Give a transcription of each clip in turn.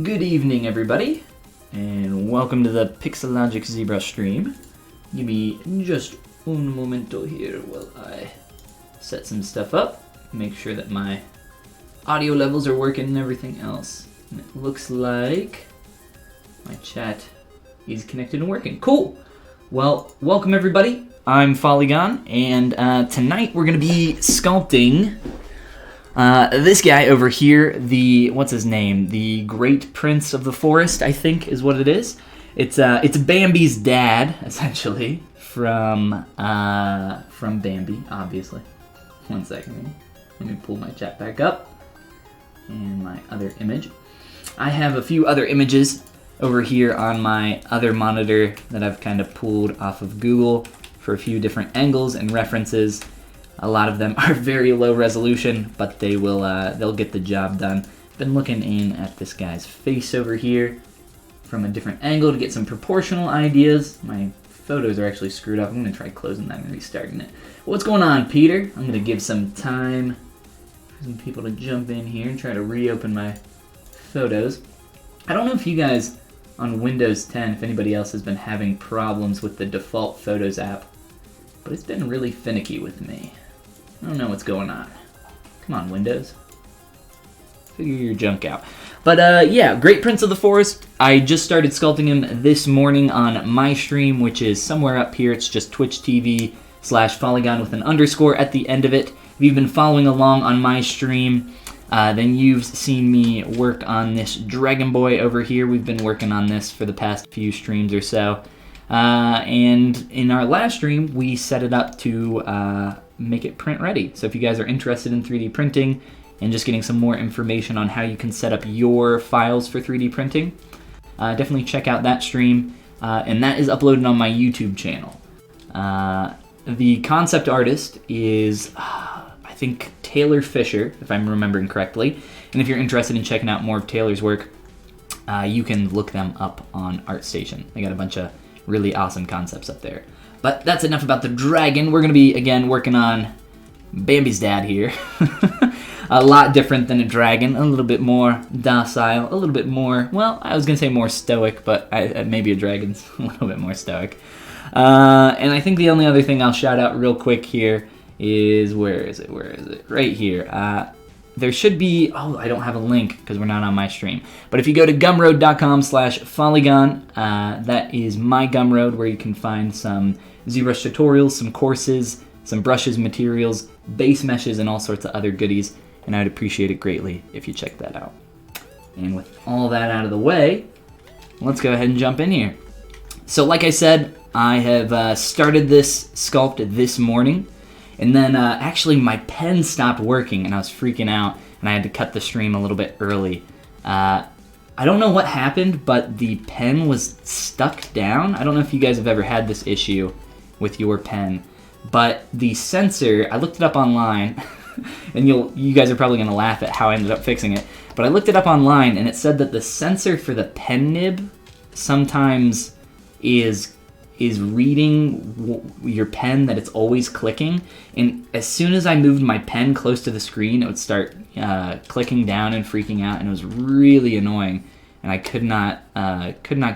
Good evening, everybody, and welcome to the Pixelogic ZBrush stream. Give me just un momento here while I set some stuff up, make sure that my audio levels are working and everything else. And it looks like my chat is connected and working. Cool! Well, welcome everybody. I'm Follygon, and tonight we're going to be sculpting this guy over here, what's his name? The Great Prince of the Forest, I think is what it is. It's Bambi's dad, essentially, from Bambi, obviously. One second, let me pull my chat back up. And my other image. I have a few other images over here on my other monitor that I've kind of pulled off of Google for a few different angles and references. A lot of them are very low resolution, but they'll get the job done. Been looking in at this guy's face over here from a different angle to get some proportional ideas. My photos are actually screwed up. I'm gonna try closing that and restarting it. What's going on, Peter? I'm gonna give some time for some people to jump in here and try to reopen my photos. I don't know if you guys on Windows 10, if anybody else has been having problems with the default Photos app, but it's been really finicky with me. I don't know what's going on. Come on, Windows. Figure your junk out. But yeah, Great Prince of the Forest. I just started sculpting him this morning on my stream, which is somewhere up here. It's just Twitch TV/Follygon with an underscore at the end of it. If you've been following along on my stream, then you've seen me work on this Dragon Boy over here. We've been working on this for the past few streams or so. And in our last stream, we set it up to make it print ready. So if you guys are interested in 3D printing and just getting some more information on how you can set up your files for 3D printing, definitely check out that stream. And that is uploaded on my YouTube channel. The concept artist is, I think, Taylor Fisher, if I'm remembering correctly. And if you're interested in checking out more of Taylor's work, you can look them up on ArtStation. They got a bunch of really awesome concepts up there. But that's enough about the dragon. We're going to be, again, working on Bambi's dad here. A lot different than a dragon. A little bit more docile. A little bit more, well, I was going to say more stoic, but maybe a dragon's a little bit more stoic. And I think the only other thing I'll shout out real quick here is, where is it? Right here. There should be, oh, I don't have a link because we're not on my stream. But if you go to gumroad.com/Follygon, that is my Gumroad where you can find some ZBrush tutorials, some courses, some brushes, materials, base meshes, and all sorts of other goodies. And I'd appreciate it greatly if you check that out. And with all that out of the way, let's go ahead and jump in here. So like I said, I have started this sculpt this morning. And then actually my pen stopped working and I was freaking out and I had to cut the stream a little bit early. I don't know what happened, but the pen was stuck down. I don't know if you guys have ever had this issue with your pen, but the sensor, I looked it up online and you guys are probably gonna laugh at how I ended up fixing it, but I looked it up online and it said that the sensor for the pen nib sometimes is reading your pen, that it's always clicking, and as soon as I moved my pen close to the screen, it would start clicking down and freaking out, and it was really annoying, and I could not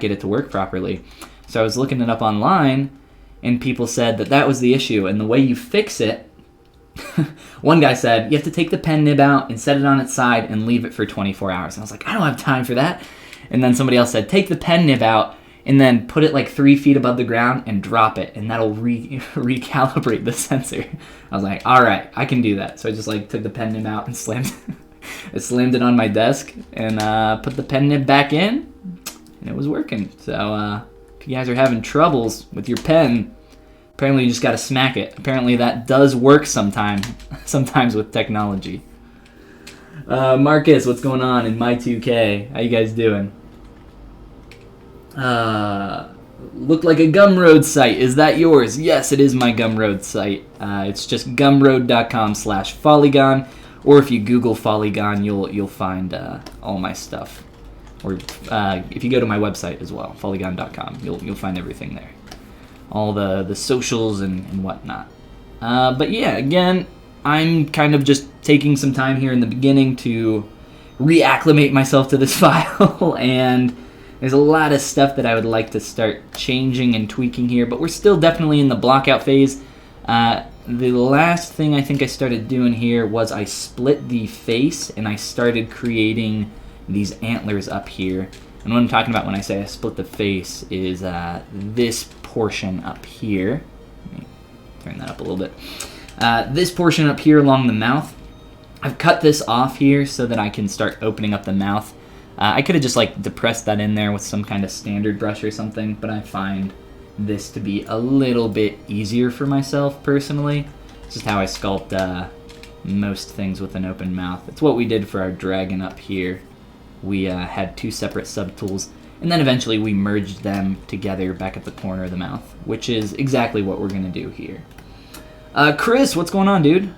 get it to work properly. So I was looking it up online, and people said that was the issue, and the way you fix it, one guy said, you have to take the pen nib out and set it on its side and leave it for 24 hours. And I was like, I don't have time for that. And then somebody else said, take the pen nib out and then put it like 3 feet above the ground and drop it, and that'll recalibrate the sensor. I was like, all right, I can do that. So I just like took the pen nib out and slammed it on my desk and put the pen nib back in, and it was working. So if you guys are having troubles with your pen, apparently you just got to smack it. Apparently that does work sometimes with technology. Marcus, what's going on in my 2K? How you guys doing? Look like a Gumroad site. Is that yours? Yes, it is my Gumroad site. It's just gumroad.com/Follygon, or if you Google Follygon, you'll find all my stuff. Or if you go to my website as well, follygon.com, you'll find everything there. All the socials and whatnot. But yeah, again, I'm kind of just taking some time here in the beginning to reacclimate myself to this file, and there's a lot of stuff that I would like to start changing and tweaking here, but we're still definitely in the blockout phase. The last thing I think I started doing here was I split the face and I started creating these antlers up here. And what I'm talking about when I say I split the face is this portion up here. Let me turn that up a little bit. This portion up here along the mouth. I've cut this off here so that I can start opening up the mouth. I could have just like depressed that in there with some kind of standard brush or something, but I find this to be a little bit easier for myself personally. It's just how I sculpt most things with an open mouth. It's what we did for our dragon up here. We had two separate subtools, and then eventually we merged them together back at the corner of the mouth, which is exactly what we're gonna do here. Chris, what's going on, dude?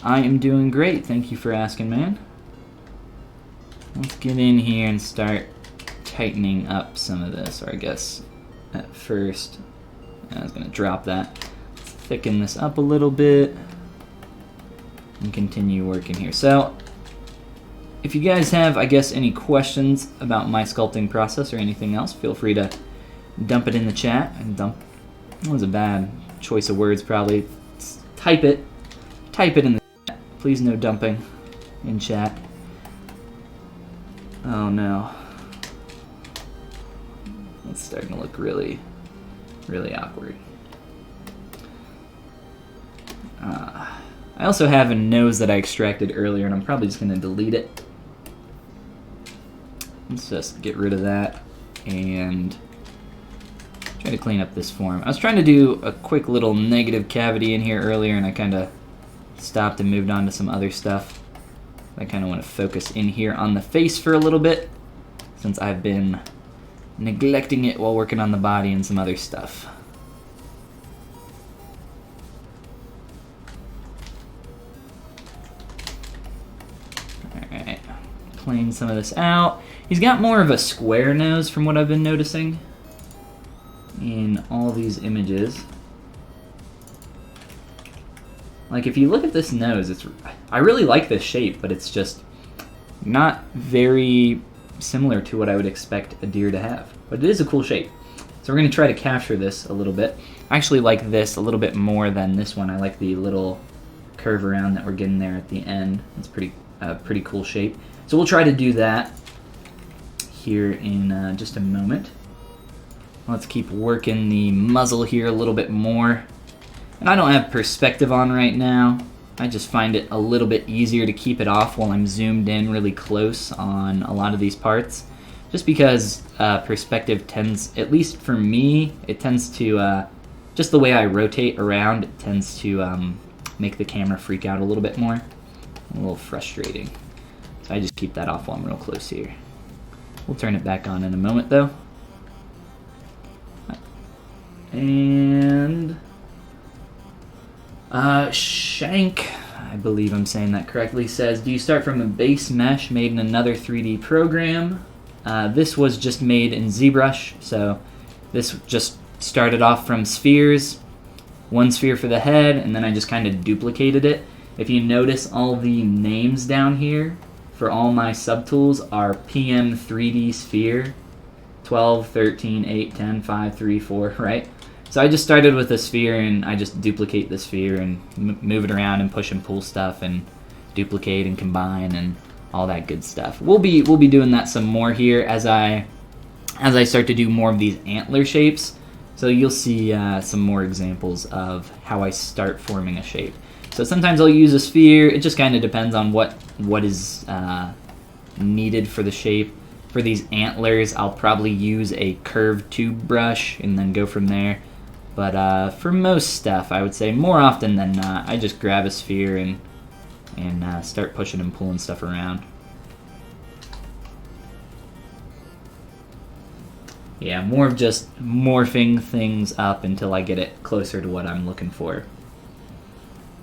I am doing great, thank you for asking, man. Let's get in here and start tightening up some of this, or I guess at first, I was going to drop that. Let's thicken this up a little bit and continue working here. So, if you guys have, I guess, any questions about my sculpting process or anything else, feel free to dump it in the chat. And dump, that was a bad choice of words probably. Type it in the chat. Please no dumping in chat. Oh no. It's starting to look really, really awkward. I also have a nose that I extracted earlier, and I'm probably just going to delete it. Let's just get rid of that and try to clean up this form. I was trying to do a quick little negative cavity in here earlier, and I kind of stopped and moved on to some other stuff. I kind of want to focus in here on the face for a little bit, since I've been neglecting it while working on the body and some other stuff. Alright, plane some of this out. He's got more of a square nose from what I've been noticing in all these images. Like if you look at this nose, I really like this shape, but it's just not very similar to what I would expect a deer to have. But it is a cool shape. So we're going to try to capture this a little bit. I actually like this a little bit more than this one. I like the little curve around that we're getting there at the end. It's pretty cool shape. So we'll try to do that here in just a moment. Let's keep working the muzzle here a little bit more. And I don't have perspective on right now. I just find it a little bit easier to keep it off while I'm zoomed in really close on a lot of these parts. Just because perspective tends, at least for me, it tends to, just the way I rotate around, it tends to make the camera freak out a little bit more. A little frustrating. So I just keep that off while I'm real close here. We'll turn it back on in a moment though. And Shank, I believe I'm saying that correctly, says, do you start from a base mesh made in another 3D program? This was just made in ZBrush, so this just started off from spheres, one sphere for the head, and then I just kind of duplicated it. If you notice, all the names down here for all my subtools are PM 3D sphere, 12, 13, 8, 10, 5, 3, 4, right? So I just started with a sphere, and I just duplicate the sphere and move it around and push and pull stuff and duplicate and combine and all that good stuff. We'll be doing that some more here as I start to do more of these antler shapes. So you'll see some more examples of how I start forming a shape. So sometimes I'll use a sphere. It just kind of depends on what is needed for the shape. For these antlers, I'll probably use a curved tube brush and then go from there. But for most stuff, I would say more often than not, I just grab a sphere and start pushing and pulling stuff around. Yeah, more of just morphing things up until I get it closer to what I'm looking for.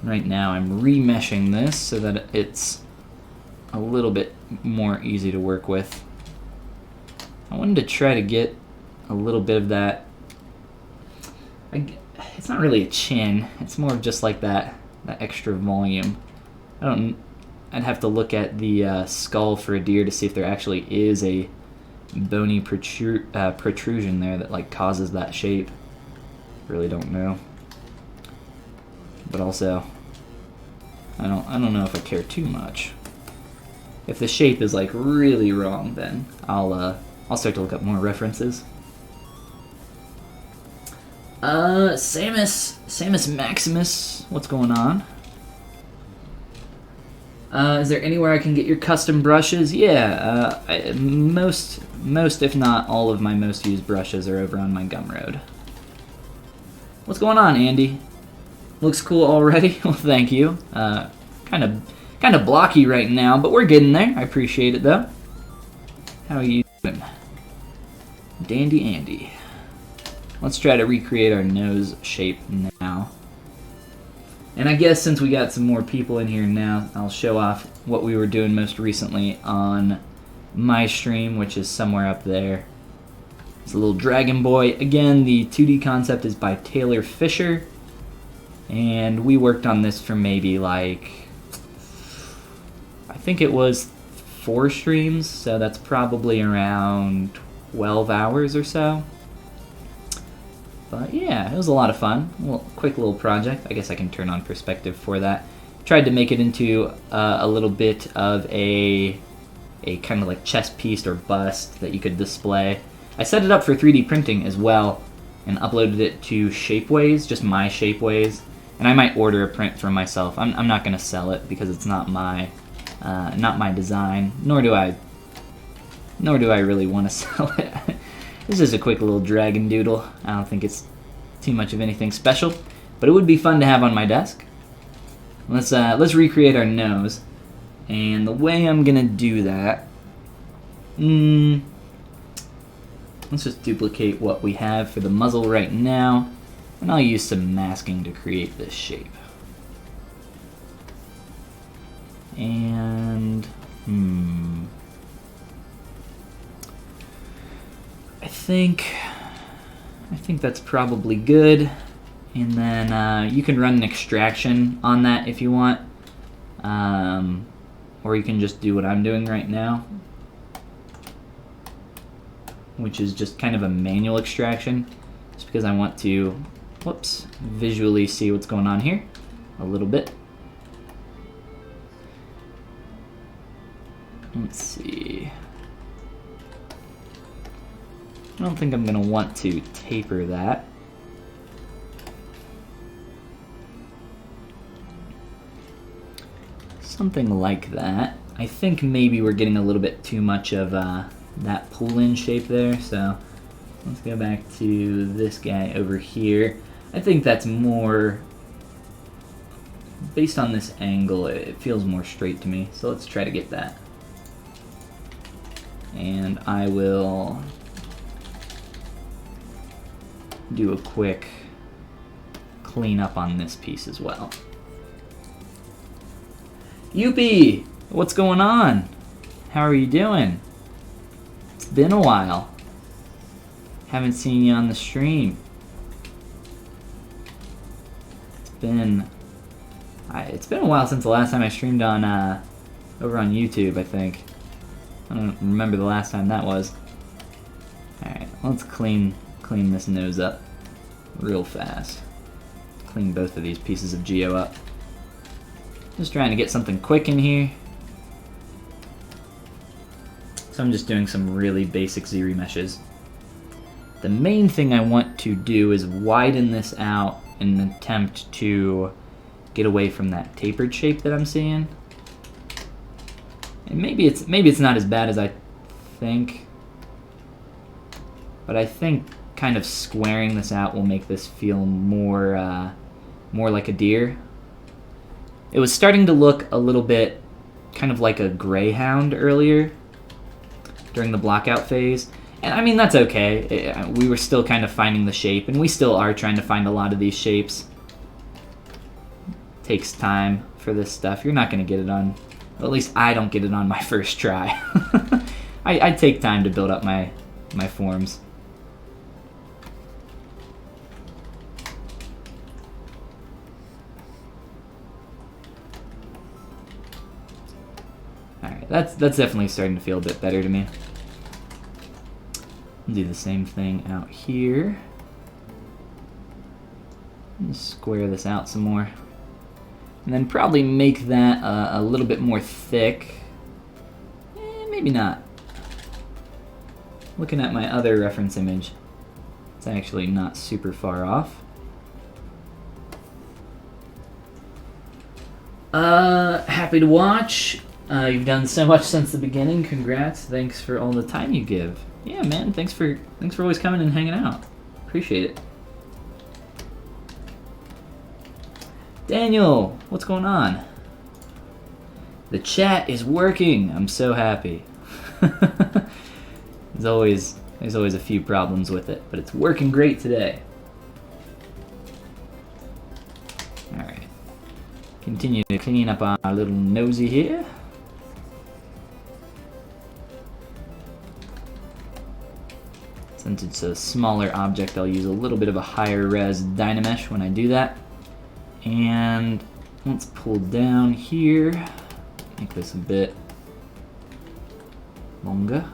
Right now I'm remeshing this so that it's a little bit more easy to work with. I wanted to try to get a little bit of that. It's not really a chin, it's more of just like that extra volume. I don't I'd have to look at the skull for a deer to see if there actually is a bony protrusion there that like causes that shape. Really don't know. But also, I don't know if I care too much. If the shape is like really wrong, then I'll start to look up more references. Samus Maximus, what's going on? Is there anywhere I can get your custom brushes? Yeah, most if not all of my most used brushes are over on my Gumroad. What's going on, Andy? Looks cool already. Well, thank you. Kind of blocky right now, but we're getting there. I appreciate it though. How are you doing, Dandy Andy? Let's try to recreate our nose shape now. And I guess since we got some more people in here now, I'll show off what we were doing most recently on my stream, which is somewhere up there. It's a little Dragon Boy. Again, the 2D concept is by Taylor Fisher. And we worked on this for maybe like, I think it was 4 streams, so that's probably around 12 hours or so. But yeah, it was a lot of fun. Quick little project. I guess I can turn on perspective for that. Tried to make it into a little bit of a kind of like chest piece or bust that you could display. I set it up for 3D printing as well and uploaded it to Shapeways, just my Shapeways. And I might order a print for myself. I'm not going to sell it because it's not my design, nor do I really want to sell it. This is a quick little dragon doodle. I don't think it's too much of anything special, but it would be fun to have on my desk. Let's recreate our nose, and the way I'm gonna do that, let's just duplicate what we have for the muzzle right now. And I'll use some masking to create this shape. And, I think that's probably good. And then you can run an extraction on that if you want. Or you can just do what I'm doing right now, which is just kind of a manual extraction, just because I want to visually see what's going on here a little bit. Let's see. I don't think I'm going to want to taper that. Something like that. I think maybe we're getting a little bit too much of that pull-in shape there, so let's go back to this guy over here. I think that's more, based on this angle, it feels more straight to me, so let's try to get that. And I will do a quick clean up on this piece as well. Youpie! What's going on? How are you doing? It's been a while. Haven't seen you on the stream. It's been a while since the last time I streamed on over on YouTube, I think. I don't remember the last time that was. Alright, let's clean this nose up real fast. Clean both of these pieces of geo up. Just trying to get something quick in here. So I'm just doing some really basic Z-remeshes. The main thing I want to do is widen this out in an attempt to get away from that tapered shape that I'm seeing. And maybe it's not as bad as I think, but I think kind of squaring this out will make this feel more like a deer. It was starting to look a little bit kind of like a greyhound earlier during the blockout phase. And I mean, that's okay. We were still kind of finding the shape, and we still are trying to find a lot of these shapes. Takes time for this stuff. You're not going to get it on, well, at least I don't get it on my first try. I take time to build up my forms. that's definitely starting to feel a bit better to me. Do the same thing out here. Square this out some more. And then probably make that a little bit more thick. Maybe not. Looking at my other reference image, it's actually not super far off. Happy to watch. You've done so much since the beginning. Congrats. Thanks for all the time you give. Yeah, man. Thanks for always coming and hanging out. Appreciate it. Daniel, what's going on? The chat is working. I'm so happy. There's always a few problems with it, but it's working great today. All right. Continue to clean up our little nosy here. Since it's a smaller object, I'll use a little bit of a higher res Dynamesh when I do that. And let's pull down here, make this a bit longer.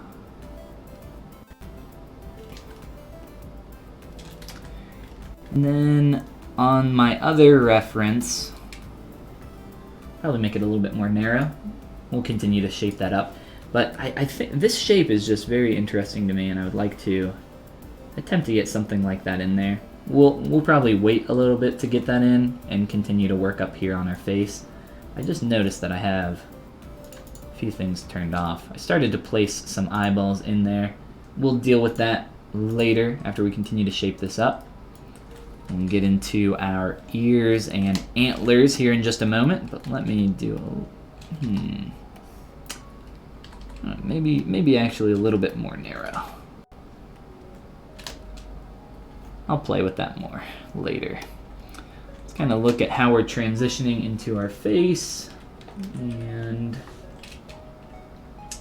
And then on my other reference, probably make it a little bit more narrow. We'll continue to shape that up. But I think this shape is just very interesting to me, and I would like to attempt to get something like that in there. We'll probably wait a little bit to get that in and continue to work up here on our face. I just noticed that I have a few things turned off. I started to place some eyeballs in there. We'll deal with that later after we continue to shape this up. We'll get into our ears and antlers here in just a moment, but let me do maybe actually a little bit more narrow. I'll play with that more later. Let's kind of look at how we're transitioning into our face. And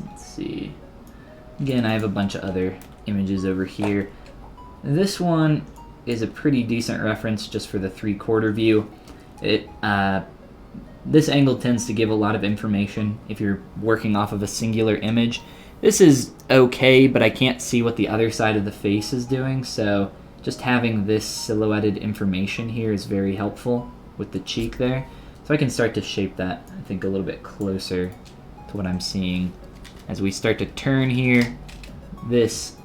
let's see. Again, I have a bunch of other images over here. This one is a pretty decent reference just for the 3/4 view. This angle tends to give a lot of information if you're working off of a singular image. This is okay, but I can't see what the other side of the face is doing, so just having this silhouetted information here is very helpful with the cheek there. So I can start to shape that, I think, a little bit closer to what I'm seeing. As we start to turn here, this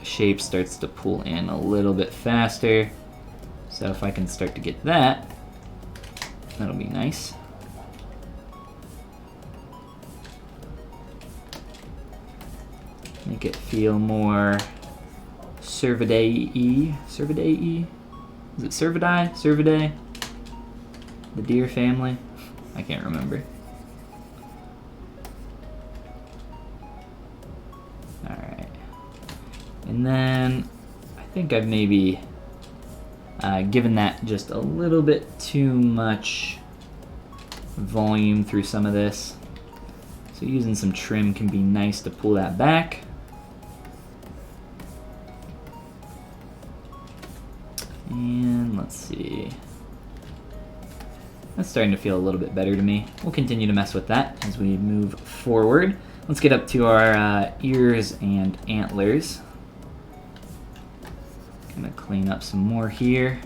shape starts to pull in a little bit faster. So if I can start to get that, that'll be nice. Make it feel more Cervidae-y? Cervidae-y? Is it Cervidae? Cervidae? The deer family? I can't remember. Alright. And then I think I've maybe given that just a little bit too much volume through some of this. So using some trim can be nice to pull that back. And let's see. That's starting to feel a little bit better to me. We'll continue to mess with that as we move forward. Let's get up to our ears and antlers. Gonna clean up some more here.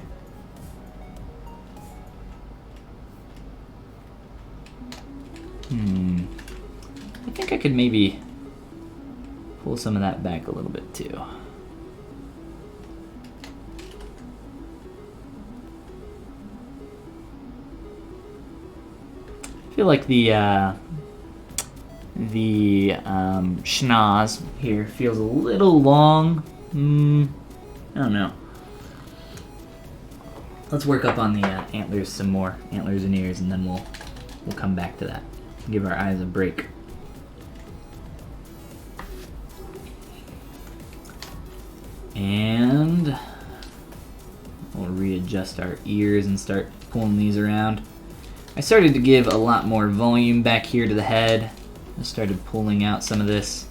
I think I could maybe pull some of that back a little bit too. I feel like the schnoz here feels a little long. I don't know. Let's work up on the antlers some more, antlers and ears, and then we'll come back to that. Give our eyes a break. And we'll readjust our ears and start pulling these around. I started to give a lot more volume back here to the head. I started pulling out some of this.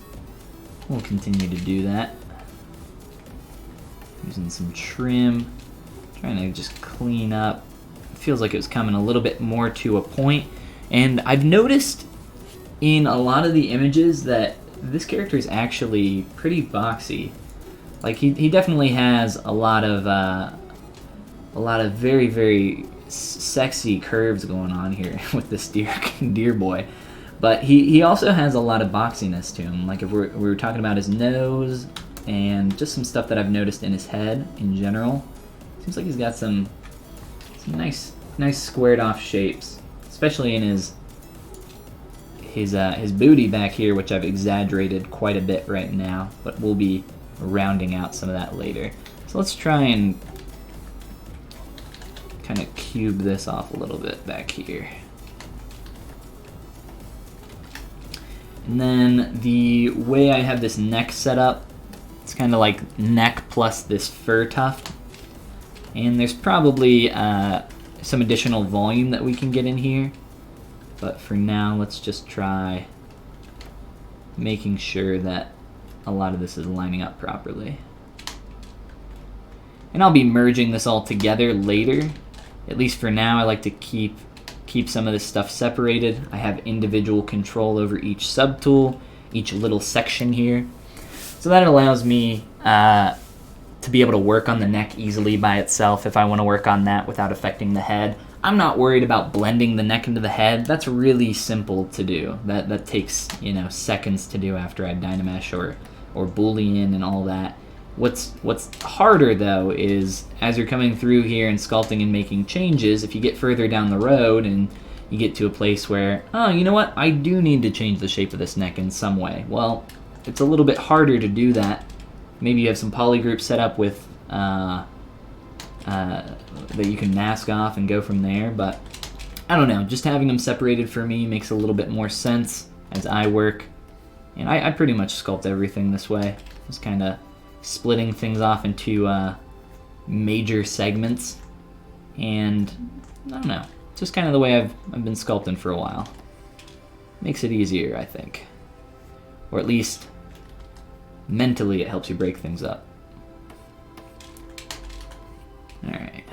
We'll continue to do that. Using some trim. Trying to just clean up. It feels like it was coming a little bit more to a point. And I've noticed in a lot of the images that this character is actually pretty boxy. Like he definitely has a lot of very, very sexy curves going on here with this deer boy. But he also has a lot of boxiness to him. Like if we were talking about his nose and just some stuff that I've noticed in his head in general, seems like he's got some nice squared off shapes, especially in his booty back here, which I've exaggerated quite a bit right now, but we'll be rounding out some of that later. So let's try and kind of cube this off a little bit back here. And then the way I have this neck set up, it's kind of like neck plus this fur tuft. And there's probably some additional volume that we can get in here. But for now, let's just try making sure that a lot of this is lining up properly. And I'll be merging this all together later. At least for now, I like to keep some of this stuff separated. I have individual control over each subtool, each little section here. So that allows me to be able to work on the neck easily by itself if I want to work on that without affecting the head. I'm not worried about blending the neck into the head. That's really simple to do. That takes, you know, seconds to do after I Dynamesh or Boolean and all that. What's harder though is as you're coming through here and sculpting and making changes, if you get further down the road and you get to a place where, oh, you know what, I do need to change the shape of this neck in some way. Well, it's a little bit harder to do that. Maybe you have some polygroups set up with that you can mask off and go from there, but I don't know, just having them separated for me makes a little bit more sense as I work. And I pretty much sculpt everything this way, just kind of splitting things off into major segments, and I don't know, just kind of the way I've been sculpting for a while. Makes it easier, I think, or at least mentally it helps you break things up. All right.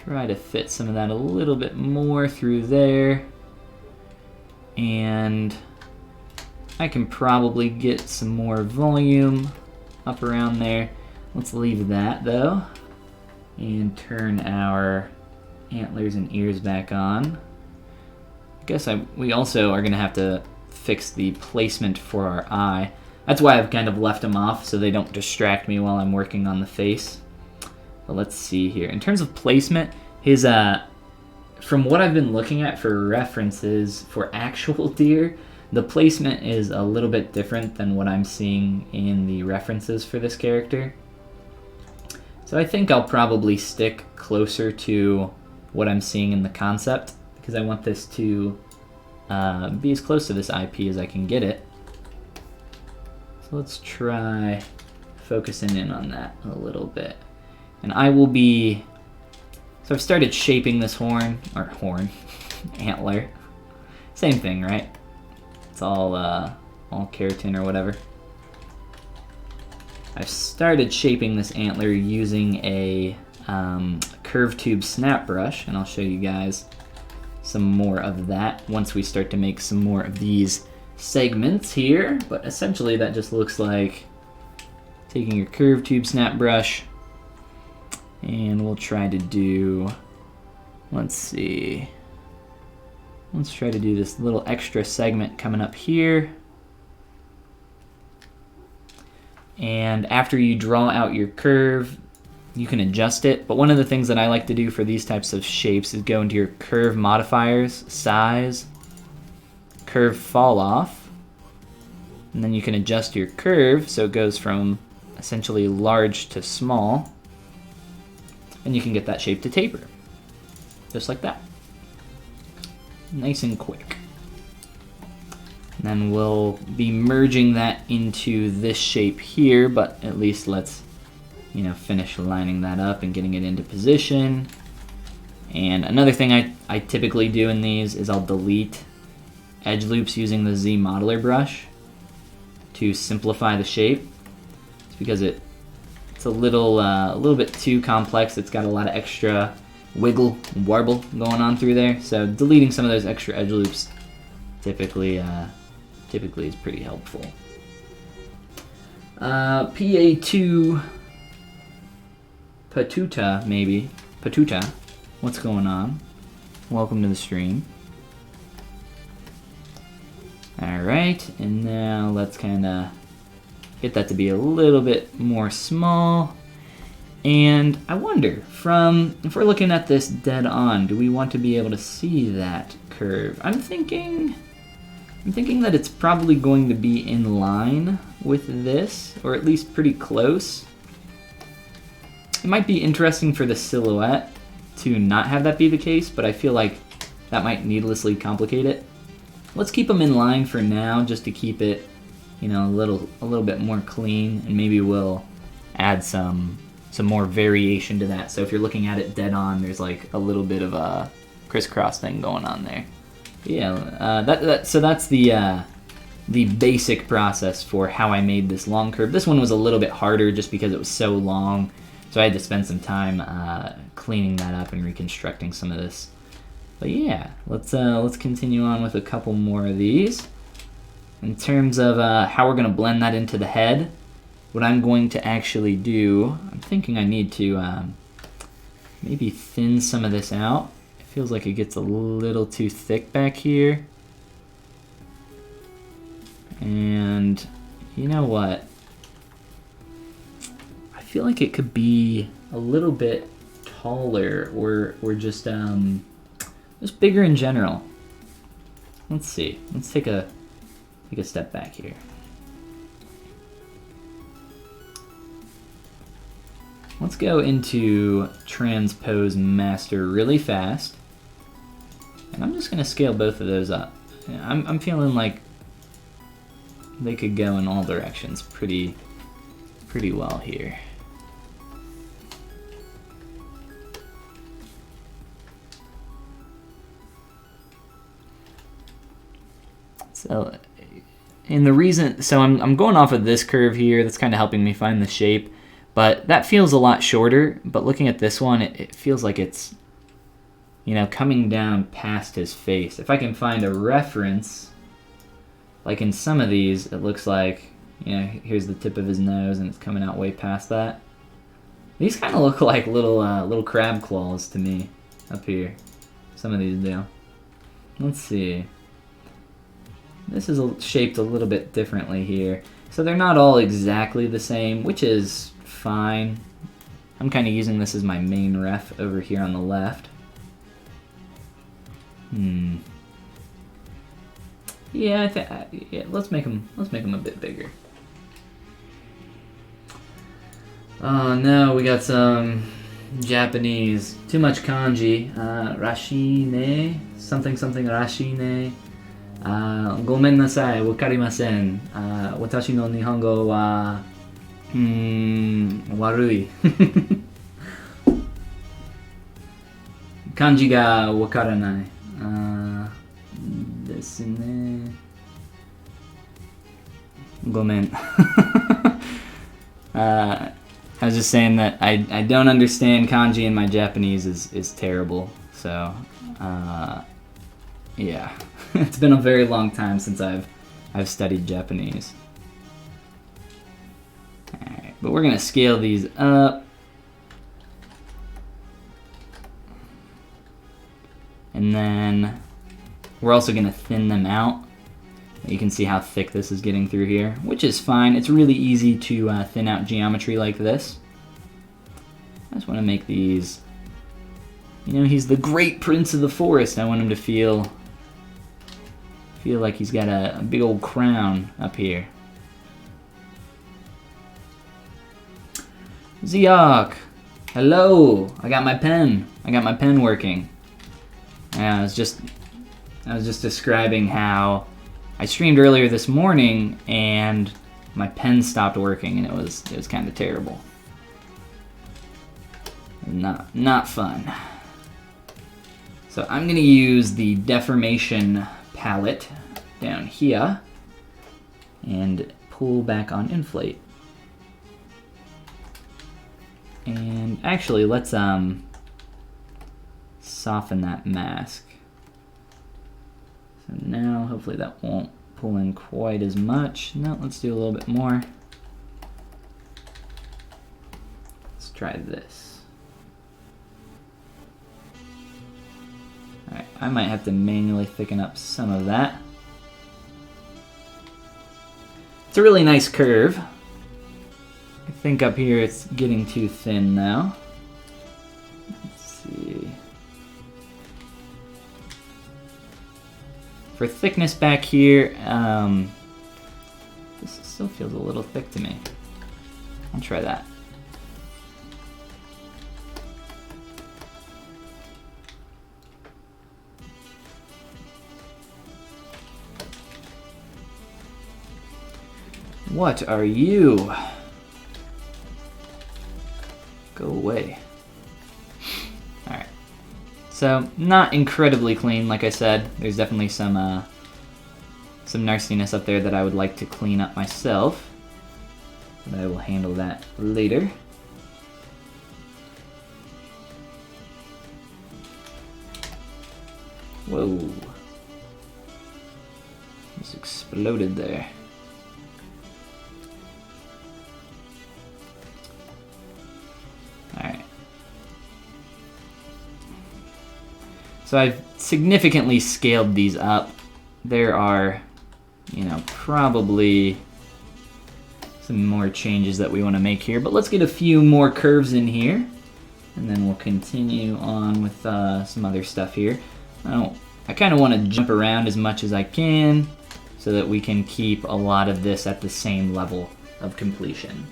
Try to fit some of that a little bit more through there. And I can probably get some more volume up around there. Let's leave that though and turn our antlers and ears back on. I guess we also are gonna have to fix the placement for our eye. That's why I've kind of left them off so they don't distract me while I'm working on the face. But let's see here. In terms of placement, his from what I've been looking at for references for actual deer, the placement is a little bit different than what I'm seeing in the references for this character. So I think I'll probably stick closer to what I'm seeing in the concept because I want this to be as close to this IP as I can get it. So let's try focusing in on that a little bit. And I will be, so I've started shaping this antler. Same thing, right? It's all keratin or whatever. I've started shaping this antler using a curve tube snap brush, and I'll show you guys some more of that once we start to make some more of these segments here. But essentially that just looks like taking your curve tube snap brush, and we'll try to do, let's try to do this little extra segment coming up here. And after you draw out your curve, you can adjust it. But one of the things that I like to do for these types of shapes is go into your curve modifiers, size, curve fall off, and then you can adjust your curve so it goes from essentially large to small, and you can get that shape to taper, just like that. Nice and quick. And then we'll be merging that into this shape here, but at least let's, you know, finish lining that up and getting it into position. And another thing I typically do in these is I'll delete edge loops using the Z modeler brush to simplify the shape. It's because it's It's a little bit too complex. It's got a lot of extra wiggle and warble going on through there. So deleting some of those extra edge loops typically is pretty helpful. PA2 Patuta, maybe. Patuta, what's going on? Welcome to the stream. Alright, and now let's kind of get that to be a little bit more small. And I wonder, if we're looking at this dead on, do we want to be able to see that curve? I'm thinking that it's probably going to be in line with this, or at least pretty close. It might be interesting for the silhouette to not have that be the case, but I feel like that might needlessly complicate it. Let's keep them in line for now, just to keep it, you know, a little bit more clean, and maybe we'll add some more variation to that. So if you're looking at it dead on, there's like a little bit of a crisscross thing going on there. Yeah, so that's the basic process for how I made this long curve. This one was a little bit harder just because it was so long, so I had to spend some time cleaning that up and reconstructing some of this. But yeah, let's continue on with a couple more of these. In terms of how we're going to blend that into the head, what I'm going to actually do, I'm thinking I need to maybe thin some of this out. It feels like it gets a little too thick back here. And you know what? I feel like it could be a little bit taller, or just bigger in general. Let's see. Let's take a step back here. Let's go into transpose master really fast, and I'm just gonna scale both of those up. I'm feeling like they could go in all directions pretty well here. So, I'm going off of this curve here. That's kind of helping me find the shape, but that feels a lot shorter. But looking at this one, it feels like it's, you know, coming down past his face. If I can find a reference, like in some of these, it looks like, you know, here's the tip of his nose and it's coming out way past that. These kind of look like little crab claws to me up here. Some of these do. Let's see. This is shaped a little bit differently here. So they're not all exactly the same, which is fine. I'm kind of using this as my main ref over here on the left. Yeah, yeah, let's make them a bit bigger. Oh no, we got some Japanese. Too much kanji. Rashine, something rashine. ごめんなさい、わかりません。私の日本語は悪い。漢字がわからない。ですね。ごめん。I was just saying that I don't understand kanji, and my Japanese is terrible. So, yeah. It's been a very long time since I've studied Japanese. Alright, but we're gonna scale these up. And then we're also gonna thin them out. You can see how thick this is getting through here, which is fine. It's really easy to thin out geometry like this. I just want to make these, you know, he's the great prince of the forest. I want him to feel like he's got a big old crown up here. Ziok, hello. I got my pen. Working. I was just describing how I streamed earlier this morning and my pen stopped working, and it was kind of terrible. Not fun. So I'm gonna use the deformation palette down here and pull back on inflate. And actually, let's soften that mask. So now, hopefully that won't pull in quite as much. No, let's do a little bit more. Let's try this. Alright, I might have to manually thicken up some of that. It's a really nice curve. I think up here it's getting too thin now. Let's see. For thickness back here, this still feels a little thick to me. I'll try that. What are you? Go away. Alright. So, not incredibly clean, like I said. There's definitely some nastiness up there that I would like to clean up myself. But I will handle that later. Whoa. Just exploded there. Alright. So I've significantly scaled these up. There are, you know, probably some more changes that we want to make here, but let's get a few more curves in here, and then we'll continue on with some other stuff here. I kind of want to jump around as much as I can so that we can keep a lot of this at the same level of completion.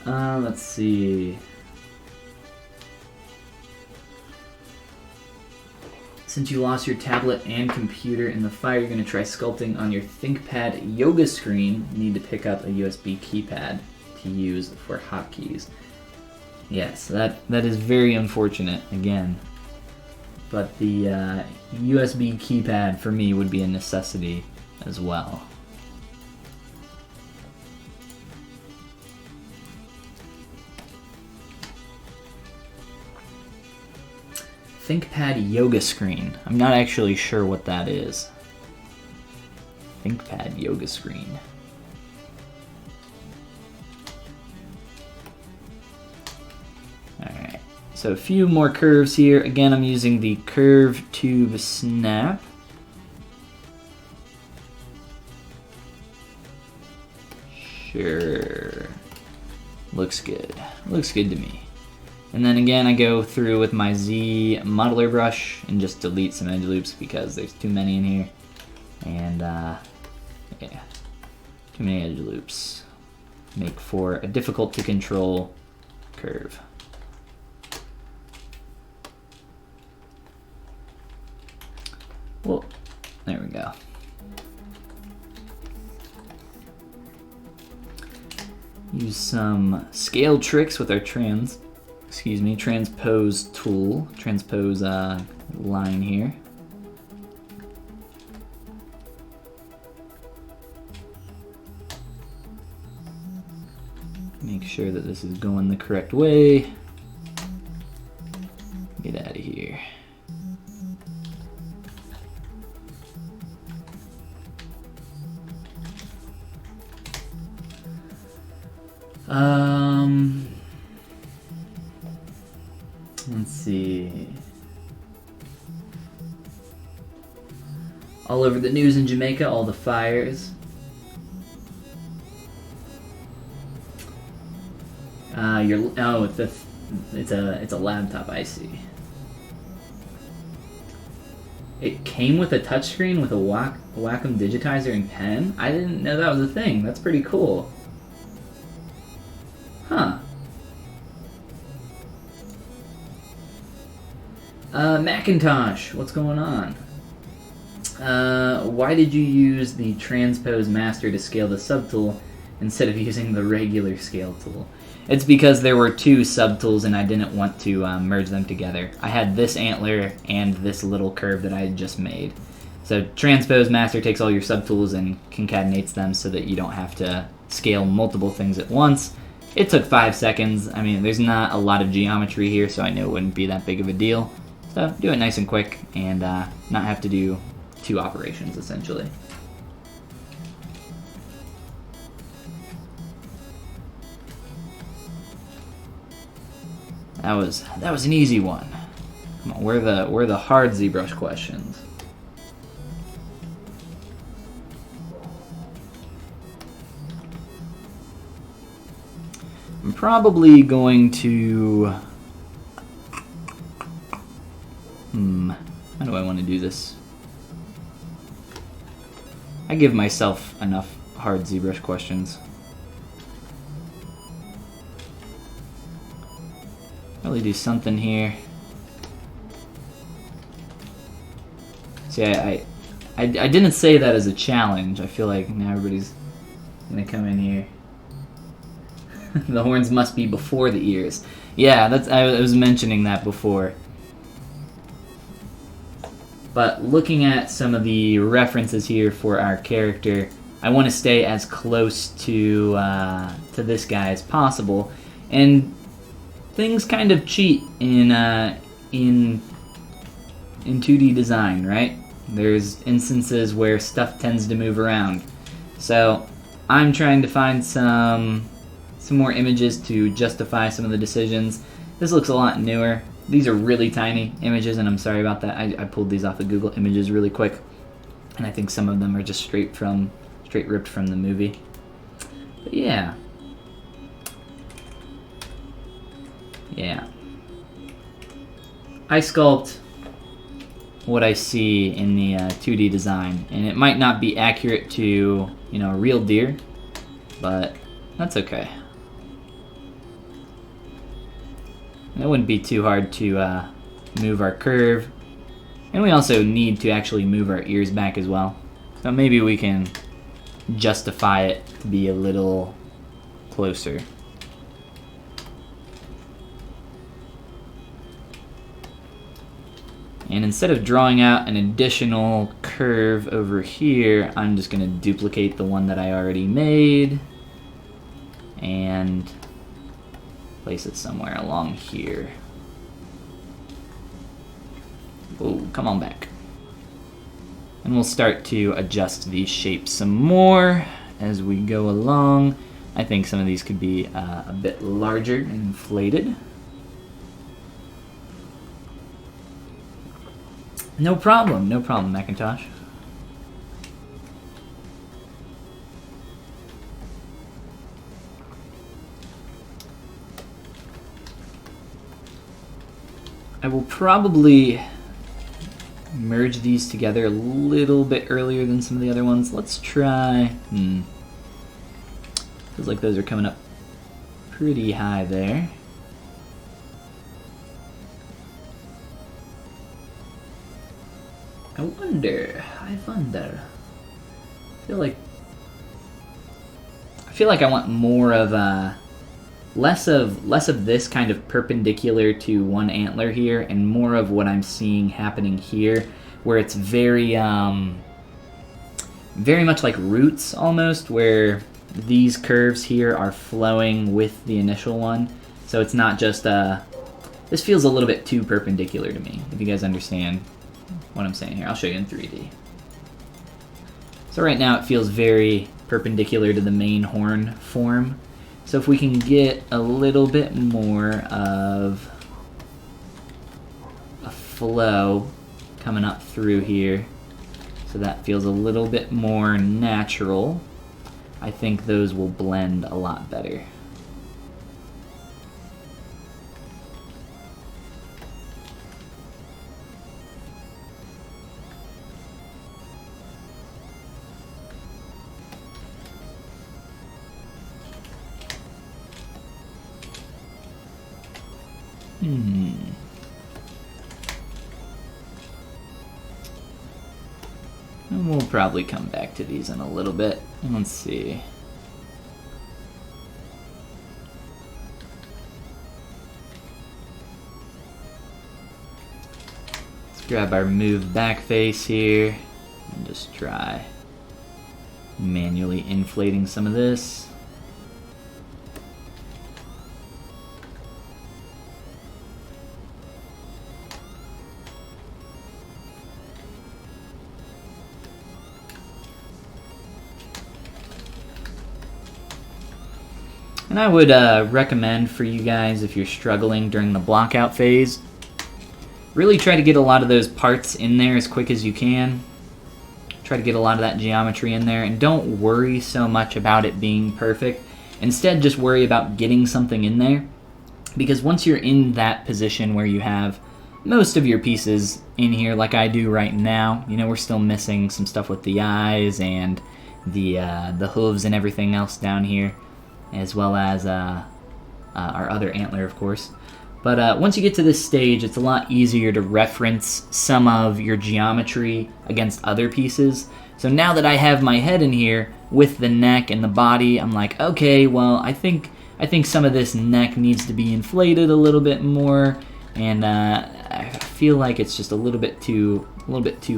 Let's see. Since you lost your tablet and computer in the fire, you're going to try sculpting on your ThinkPad yoga screen. You need to pick up a USB keypad to use for hotkeys. Yes, that is very unfortunate, again. But the USB keypad for me would be a necessity as well. ThinkPad yoga screen. I'm not actually sure what that is. ThinkPad yoga screen. Alright, so a few more curves here. Again, I'm using the Curve Tube Snap. Sure. Looks good. Looks good to me. And then again, I go through with my Z modeler brush and just delete some edge loops because there's too many in here. And yeah, too many edge loops make for a difficult to control curve. Well, there we go. Use some scale tricks with our transpose tool, transpose line here. Make sure that this is going the correct way. Get out of here. Let's see. All over the news in Jamaica, all the fires. It's a laptop, I see. It came with a touchscreen with a Wacom digitizer and pen? I didn't know that was a thing. That's pretty cool. Huh. Macintosh, what's going on? Why did you use the Transpose Master to scale the subtool instead of using the regular scale tool? It's because there were two subtools and I didn't want to merge them together. I had this antler and this little curve that I had just made. So Transpose Master takes all your subtools and concatenates them so that you don't have to scale multiple things at once. It took 5 seconds. I mean, there's not a lot of geometry here, so I know it wouldn't be that big of a deal. So do it nice and quick and not have to do 2 operations, essentially. That was an easy one. Come on, where are the hard ZBrush questions? I'm probably going to... How do I want to do this? I give myself enough hard ZBrush questions. Probably do something here. See, I didn't say that as a challenge. I feel like now everybody's gonna come in here. The horns must be before the ears. Yeah, I was mentioning that before. But looking at some of the references here for our character, I want to stay as close to this guy as possible. And things kind of cheat in 2D design, right? There's instances where stuff tends to move around. So I'm trying to find some more images to justify some of the decisions. This looks a lot newer. These are really tiny images, and I'm sorry about that. I pulled these off of Google Images really quick, and I think some of them are just straight ripped from the movie. But yeah. I sculpt what I see in the 2D design, and it might not be accurate to, a real deer, but that's okay. It wouldn't be too hard to move our curve, and we also need to actually move our ears back as well. So maybe we can justify it to be a little closer. And instead of drawing out an additional curve over here, I'm just going to duplicate the one that I already made and place it somewhere along here. Oh, come on back. And we'll start to adjust these shapes some more as we go along. I think some of these could be a bit larger and inflated. No problem, Macintosh. I will probably merge these together a little bit earlier than some of the other ones. Let's try... Feels like those are coming up pretty high there. I wonder. I feel like I want more of less of this kind of perpendicular to one antler here, and more of what I'm seeing happening here, where it's very much like roots almost, where these curves here are flowing with the initial one. So it's not just this feels a little bit too perpendicular to me, if you guys understand what I'm saying here. I'll show you in 3D. So right now it feels very perpendicular to the main horn form. So if we can get a little bit more of a flow coming up through here, so that feels a little bit more natural, I think those will blend a lot better. And we'll probably come back to these in a little bit. Let's see. Let's grab our move back face here and just try manually inflating some of this. And I would recommend for you guys, if you're struggling during the block out phase, really try to get a lot of those parts in there as quick as you can. Try to get a lot of that geometry in there, and don't worry so much about it being perfect. Instead, just worry about getting something in there, because once you're in that position where you have most of your pieces in here, like I do right now, you know, we're still missing some stuff with the eyes and the hooves and everything else down here, as well as our other antler, of course. But once you get to this stage, it's a lot easier to reference some of your geometry against other pieces. So now that I have my head in here with the neck and the body, I'm like, okay, well, I think some of this neck needs to be inflated a little bit more, and I feel like it's just a little bit too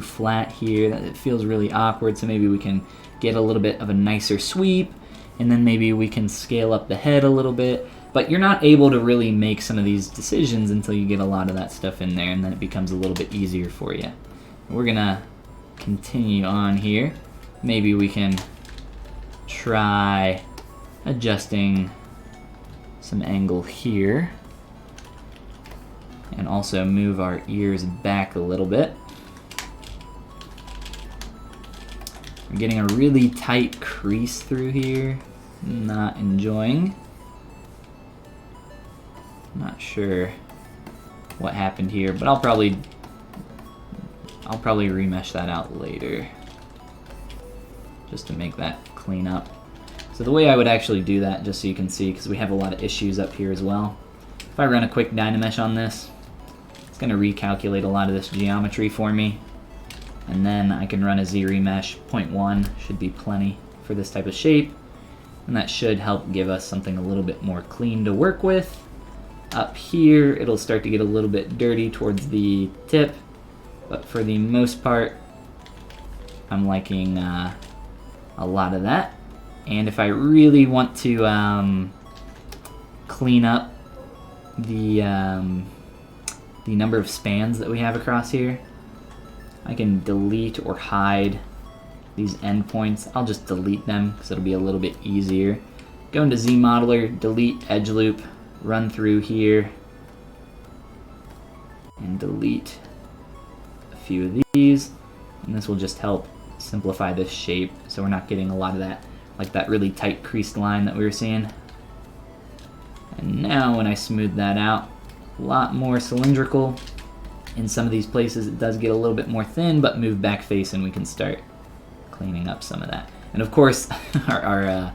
flat here. It feels really awkward. So maybe we can get a little bit of a nicer sweep, and then maybe we can scale up the head a little bit. But you're not able to really make some of these decisions until you get a lot of that stuff in there, and then it becomes a little bit easier for you. We're gonna continue on here. Maybe we can try adjusting some angle here, and also move our ears back a little bit. We're getting a really tight crease through here. Not enjoying. Not sure what happened here, but I'll probably remesh that out later, just to make that clean up. So the way I would actually do that, just so you can see, because we have a lot of issues up here as well. If I run a quick Dynamesh on this, it's going to recalculate a lot of this geometry for me, and then I can run a ZRemesh. 0.1 should be plenty for this type of shape, and that should help give us something a little bit more clean to work with. Up here, it'll start to get a little bit dirty towards the tip, but for the most part, I'm liking a lot of that. And if I really want to clean up the number of spans that we have across here, I can delete or hide these endpoints. I'll just delete them because it'll be a little bit easier. Go into ZModeler, delete edge loop, run through here, and delete a few of these, and this will just help simplify this shape so we're not getting a lot of that, like that really tight creased line that we were seeing. And now when I smooth that out, a lot more cylindrical. In some of these places it does get a little bit more thin, but move back face and we can start cleaning up some of that. And of course our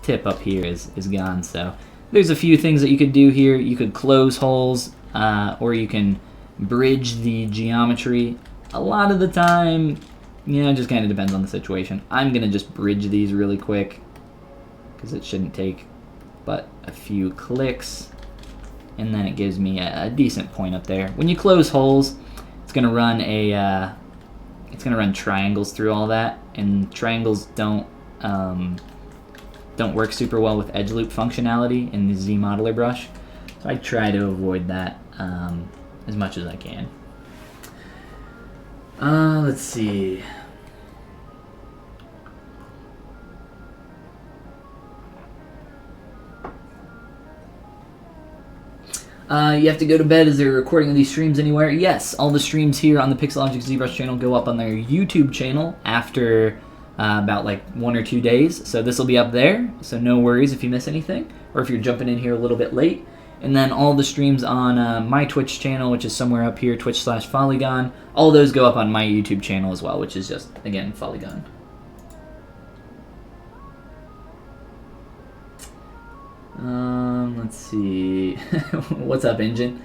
tip up here is gone, so there's a few things that you could do here. You could close holes, or you can bridge the geometry. A lot of the time, you know, it just kind of depends on the situation. I'm going to just bridge these really quick, because it shouldn't take but a few clicks, and then it gives me a decent point up there. When you close holes, it's going to run triangles through all that, and triangles don't work super well with edge loop functionality in the ZModeler brush. So I try to avoid that as much as I can. Let's see. You have to go to bed. Is there a recording of these streams anywhere? Yes, all the streams here on the Pixelogic ZBrush channel go up on their YouTube channel after about like 1 or 2 days. So this will be up there, so no worries if you miss anything, or if you're jumping in here a little bit late. And then all the streams on my Twitch channel, which is somewhere up here, Twitch/Follygon, all those go up on my YouTube channel as well, which is just, again, Follygon. Let's see. What's up, Engine?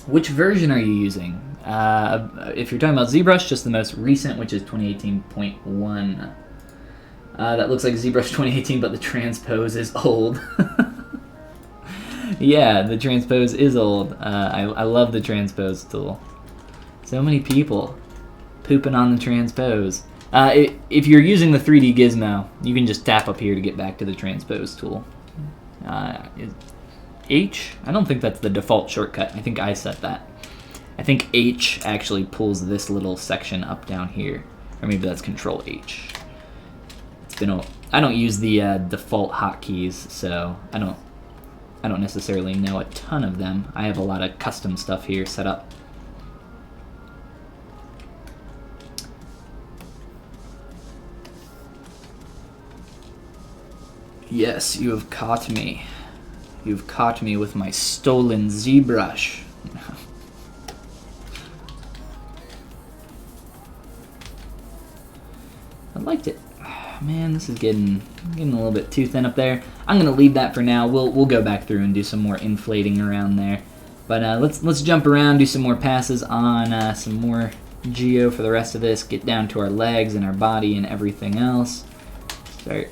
Which version are you using? If you're talking about ZBrush, just the most recent, which is 2018.1. That looks like ZBrush 2018, but the transpose is old. Yeah, the transpose is old. I love the transpose tool. So many people pooping on the transpose. If you're using the 3D gizmo, you can just tap up here to get back to the transpose tool. H? I don't think that's the default shortcut. I think I set that. I think H actually pulls this little section up down here. Or maybe that's Control H. I don't use the default hotkeys, so I don't necessarily know a ton of them. I have a lot of custom stuff here set up. Yes, you have caught me. You've caught me with my stolen ZBrush. I liked it. Man, this is getting a little bit too thin up there. I'm gonna leave that for now. We'll go back through and do some more inflating around there. But let's jump around, do some more passes on some more geo for the rest of this. Get down to our legs and our body and everything else. Start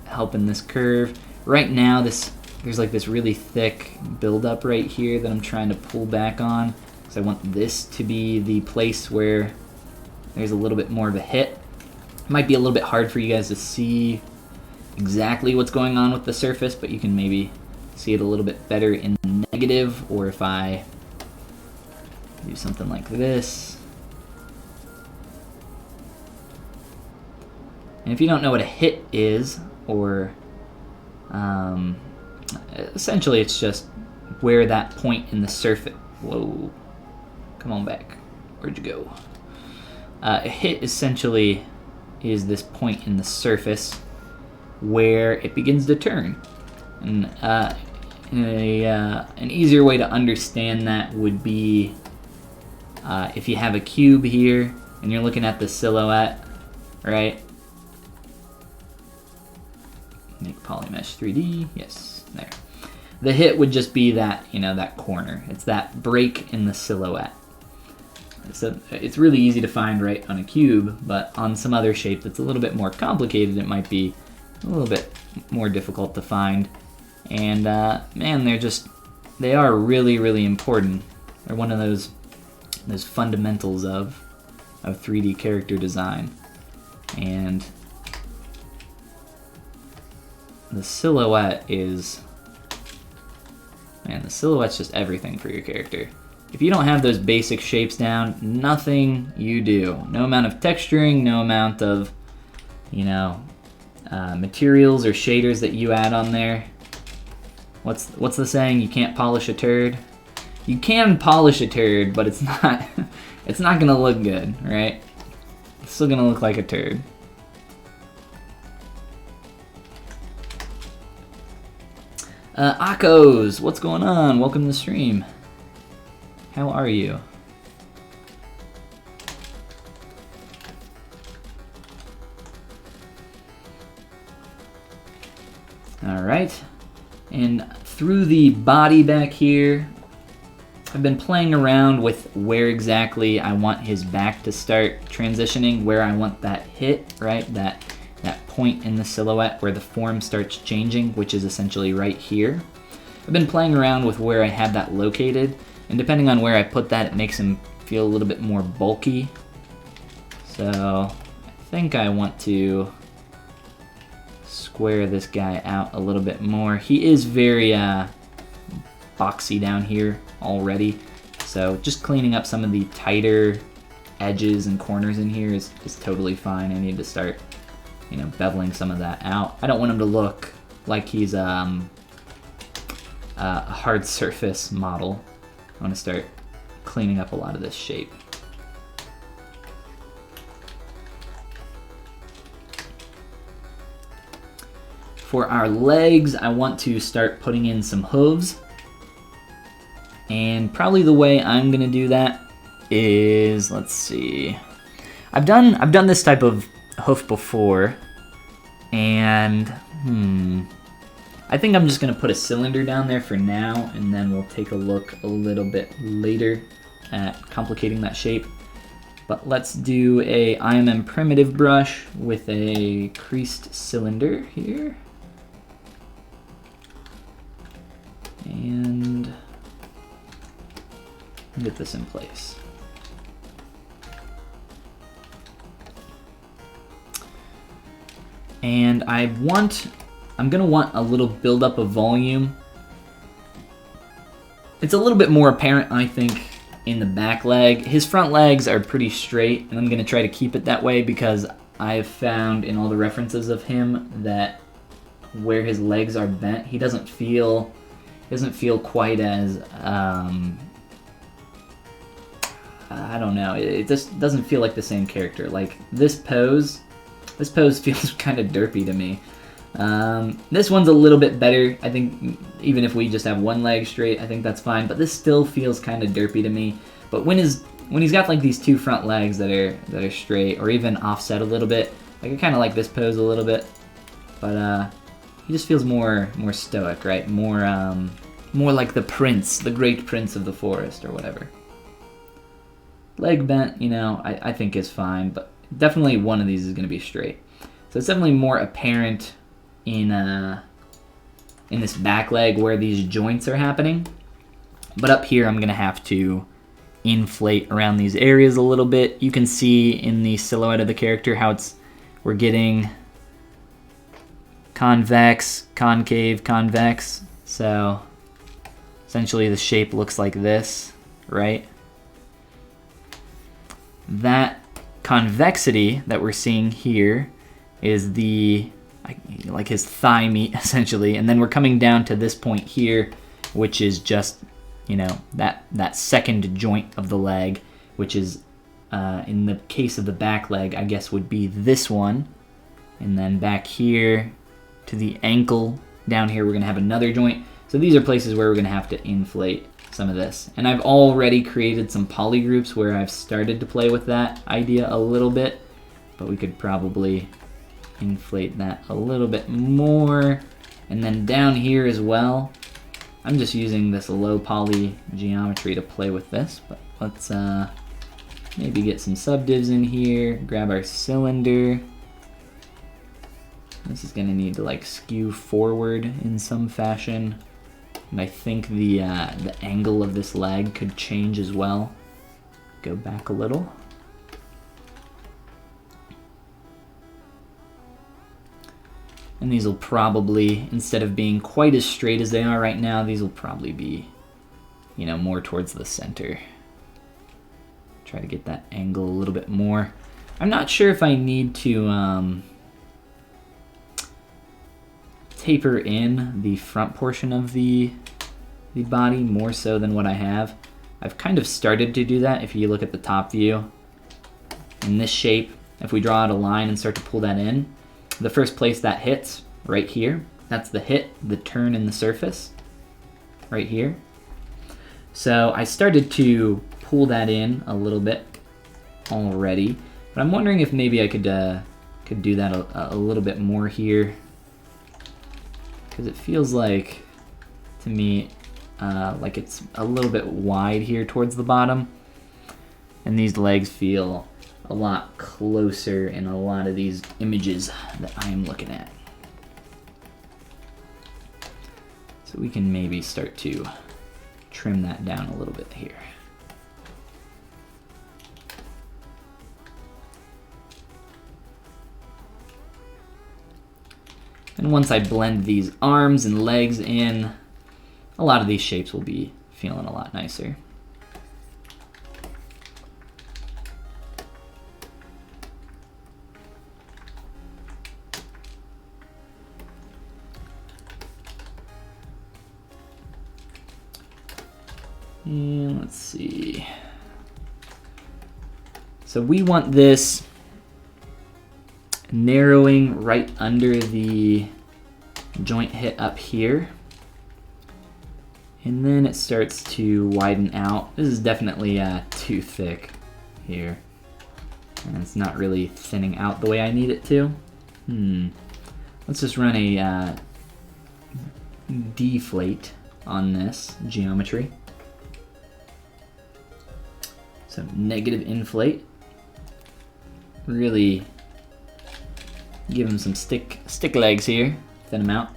helping this curve. Right now, there's like this really thick buildup right here that I'm trying to pull back on, because I want this to be the place where there's a little bit more of a hit. It might be a little bit hard for you guys to see exactly what's going on with the surface, but you can maybe see it a little bit better in the negative, or if I do something like this. And if you don't know what a hit is, or essentially it's just where that point in the surface, whoa, come on back, where'd you go? A hit essentially is this point in the surface where it begins to turn. And an easier way to understand that would be if you have a cube here and you're looking at the silhouette, right? Make polymesh 3D, yes, there. The hit would just be that, that corner. It's that break in the silhouette. So it's really easy to find right on a cube, but on some other shape that's a little bit more complicated, it might be a little bit more difficult to find. And man, they are really, really important. They're one of those fundamentals of 3D character design. And the silhouette is, man, the silhouette's just everything for your character. If you don't have those basic shapes down, nothing you do. No amount of texturing, no amount of, materials or shaders that you add on there. What's the saying? You can't polish a turd. You can polish a turd, but it's not gonna look good, right? It's still gonna look like a turd. Akos, what's going on? Welcome to the stream. How are you? All right, and through the body back here, I've been playing around with where exactly I want his back to start transitioning, where I want that hit, right? That point in the silhouette where the form starts changing, which is essentially right here. I've been playing around with where I have that located, and depending on where I put that, it makes him feel a little bit more bulky. So I think I want to square this guy out a little bit more. He is very boxy down here already, so just cleaning up some of the tighter edges and corners in here is totally fine. I need to start beveling some of that out. I don't want him to look like he's a hard surface model. I want to start cleaning up a lot of this shape. For our legs, I want to start putting in some hooves. And probably the way I'm gonna do that is, let's see. I've done this type of hoof before, and I think I'm just gonna put a cylinder down there for now, and then we'll take a look a little bit later at complicating that shape. But let's do a IMM primitive brush with a creased cylinder here. And get this in place. And I'm gonna want a little buildup of volume. It's a little bit more apparent, I think, in the back leg. His front legs are pretty straight, and I'm gonna try to keep it that way because I've found in all the references of him that where his legs are bent, he doesn't feel quite as I don't know. It just doesn't feel like the same character. Like this pose feels kind of derpy to me. This one's a little bit better. I think even if we just have one leg straight, I think that's fine. But this still feels kind of derpy to me. But when he's got like these two front legs that are straight or even offset a little bit, like I kind of like this pose a little bit. But he just feels more stoic, right? More like the prince, the great prince of the forest or whatever. Leg bent, you know, I think is fine, but definitely one of these is going to be straight. So it's definitely more apparent in this back leg where these joints are happening. But up here, I'm going to have to inflate around these areas a little bit. You can see in the silhouette of the character how we're getting convex, concave, convex. So essentially the shape looks like this, right? That convexity that we're seeing here is like his thigh meat, essentially. And then we're coming down to this point here, which is just, you know, that second joint of the leg, which is, in the case of the back leg, I guess would be this one. And then back here to the ankle, down here we're going to have another joint. So these are places where we're going to have to inflate some of this. And I've already created some poly groups where I've started to play with that idea a little bit, but we could probably inflate that a little bit more. And then down here as well, I'm just using this low poly geometry to play with this, but let's maybe get some subdivs in here, grab our cylinder. This is gonna need to like skew forward in some fashion. And I think the angle of this leg could change as well. Go back a little. And these will probably, instead of being quite as straight as they are right now, these will probably be, you know, more towards the center. Try to get that angle a little bit more. I'm not sure if I need to taper in the front portion of the body more so than what I have. I've kind of started to do that if you look at the top view. In this shape, if we draw out a line and start to pull that in, the first place that hits, right here, that's the turn in the surface, right here. So I started to pull that in a little bit already, but I'm wondering if maybe I could do that a little bit more here, because it feels like, to me, like it's a little bit wide here towards the bottom, and these legs feel a lot closer in a lot of these images that I am looking at. So we can maybe start to trim that down a little bit here. And once I blend these arms and legs in, a lot of these shapes will be feeling a lot nicer. And let's see. So we want this narrowing right under the joint hit up here. And then it starts to widen out. This is definitely too thick here. And it's not really thinning out the way I need it to. Let's just run a deflate on this geometry. So negative inflate. Really give him some stick legs here, thin them out.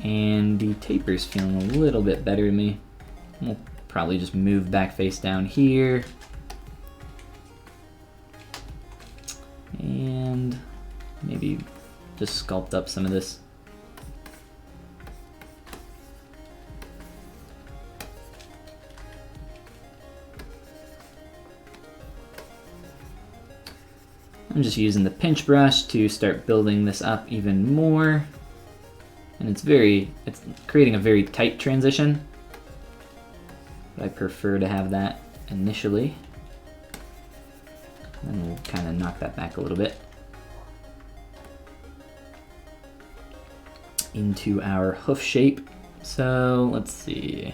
And the taper's feeling a little bit better to me. We'll probably just move back face down here. And maybe just sculpt up some of this. I'm just using the pinch brush to start building this up even more. And it's creating a very tight transition. But I prefer to have that initially. And we'll kind of knock that back a little bit. Into our hoof shape. So let's see.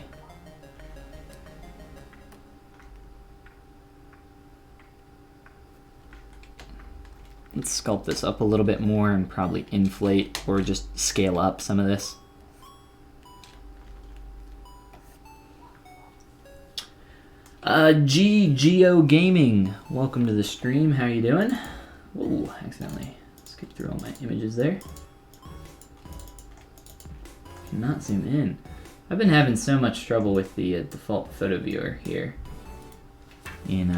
Let's sculpt this up a little bit more and probably inflate or just scale up some of this. Geo Gaming, welcome to the stream. How are you doing? Whoa, accidentally skipped through all my images there. Cannot zoom in. I've been having so much trouble with the default photo viewer here in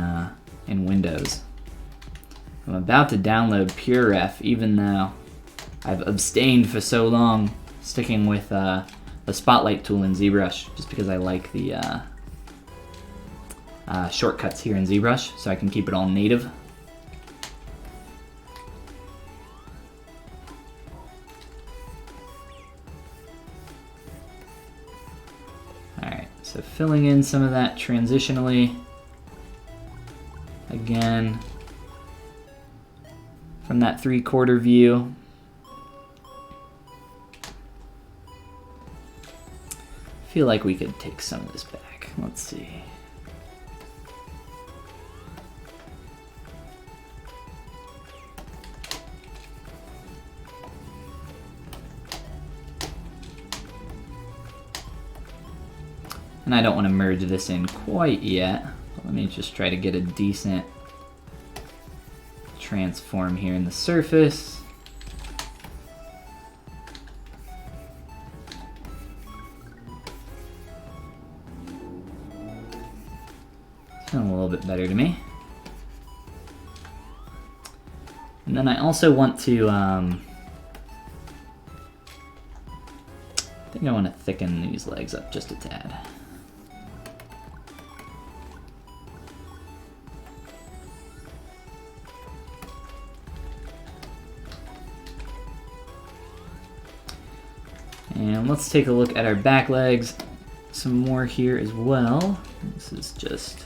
Windows. I'm about to download PureRef, even though I've abstained for so long, sticking with the Spotlight tool in ZBrush, just because I like the shortcuts here in ZBrush, so I can keep it all native. Alright, so filling in some of that transitionally. Again, from that 3/4 view. I feel like we could take some of this back. Let's see. And I don't want to merge this in quite yet. But let me just try to get a decent transform here in the surface. It's feeling a little bit better to me. And then I also want to, I think I want to thicken these legs up just a tad. And let's take a look at our back legs some more here as well. This is just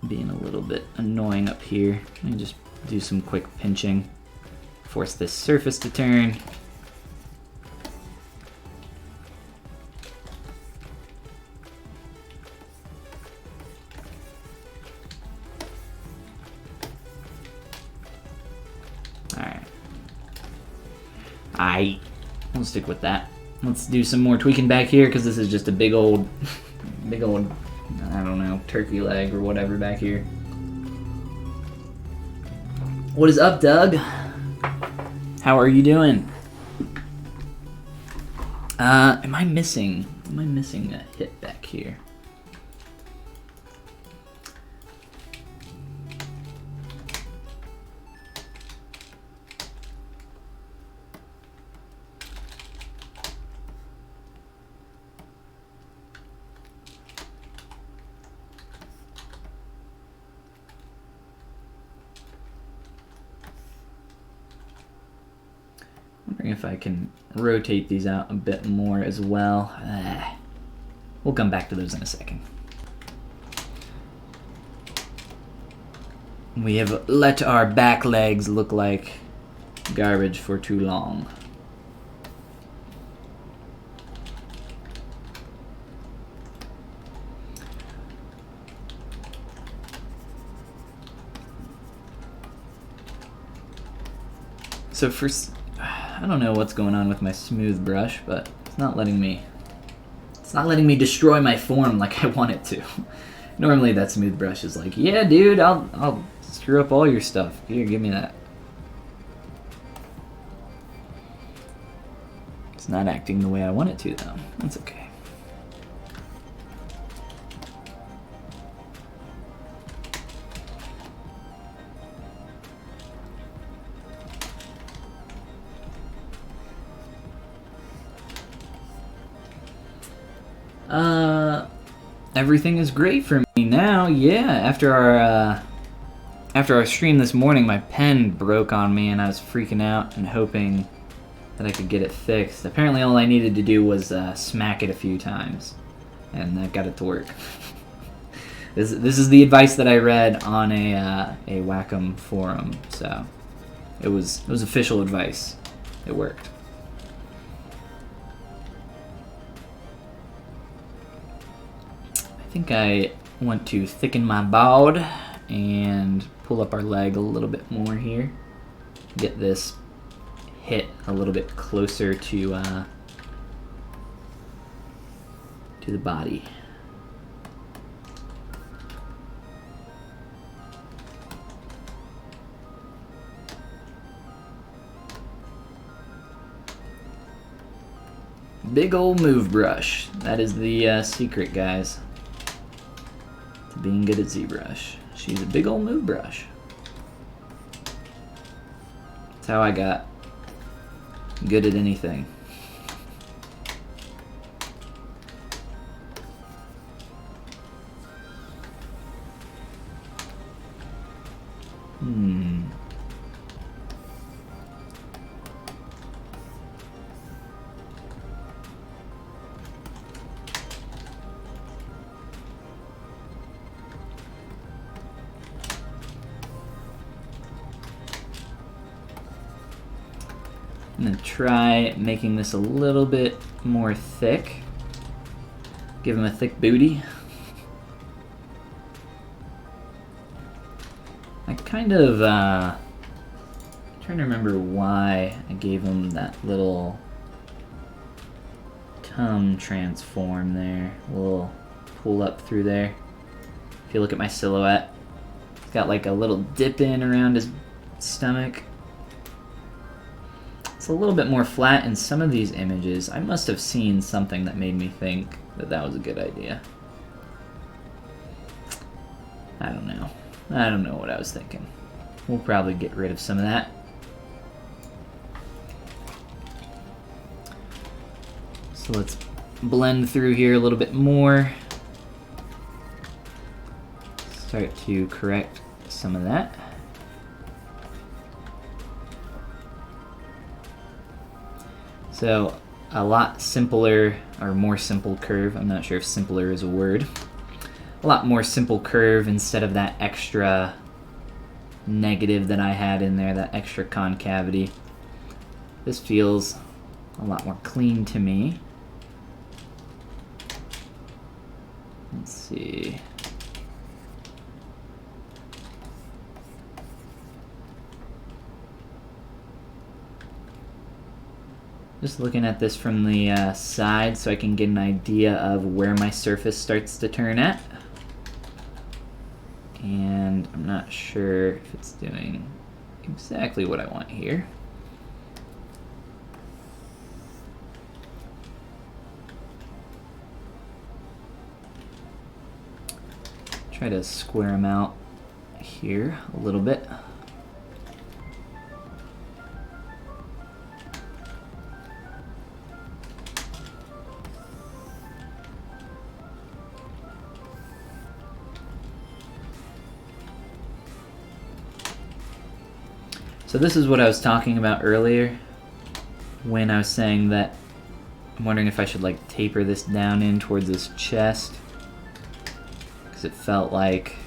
being a little bit annoying up here. Let me just do some quick pinching. Force this surface to turn. We'll stick with that. Let's do some more tweaking back here because this is just a big old, I don't know, turkey leg or whatever back here. What is up, Doug? How are you doing? Am I missing a hit back here? If I can rotate these out a bit more as well. We'll come back to those in a second. We have let our back legs look like garbage for too long. So I don't know what's going on with my smooth brush, but it's not letting me destroy my form like I want it to. Normally that smooth brush is like, yeah, dude, I'll screw up all your stuff. Here, give me that. It's not acting the way I want it to, though. That's okay. Everything is great for me now. Yeah, after After our stream this morning, my pen broke on me and I was freaking out and hoping that I could get it fixed. Apparently all I needed to do was smack it a few times, and that got it to work. This is the advice that I read on a Wacom forum, so it was official advice. It worked. I think I want to thicken my bod and pull up our leg a little bit more here. Get this hit a little bit closer to the body. Big ol' move brush. That is the secret, guys, to being good at ZBrush. She's a big ol' move brush. That's how I got good at anything. I'm going to try making this a little bit more thick. Give him a thick booty. I kind of, trying to remember why I gave him that little tongue transform there. A little pull up through there. If you look at my silhouette, it's got like a little dip in around his stomach. It's a little bit more flat in some of these images. I must have seen something that made me think that that was a good idea. I don't know. I don't know what I was thinking. We'll probably get rid of some of that. So let's blend through here a little bit more. Start to correct some of that. So a lot simpler, or more simple curve. I'm not sure if simpler is a word. A lot more simple curve instead of that extra negative that I had in there, that extra concavity. This feels a lot more clean to me. Let's see. Just looking at this from the side so I can get an idea of where my surface starts to turn at. And I'm not sure if it's doing exactly what I want here. Try to square them out here a little bit. So this is what I was talking about earlier when I was saying that I'm wondering if I should like taper this down in towards his chest, because it felt like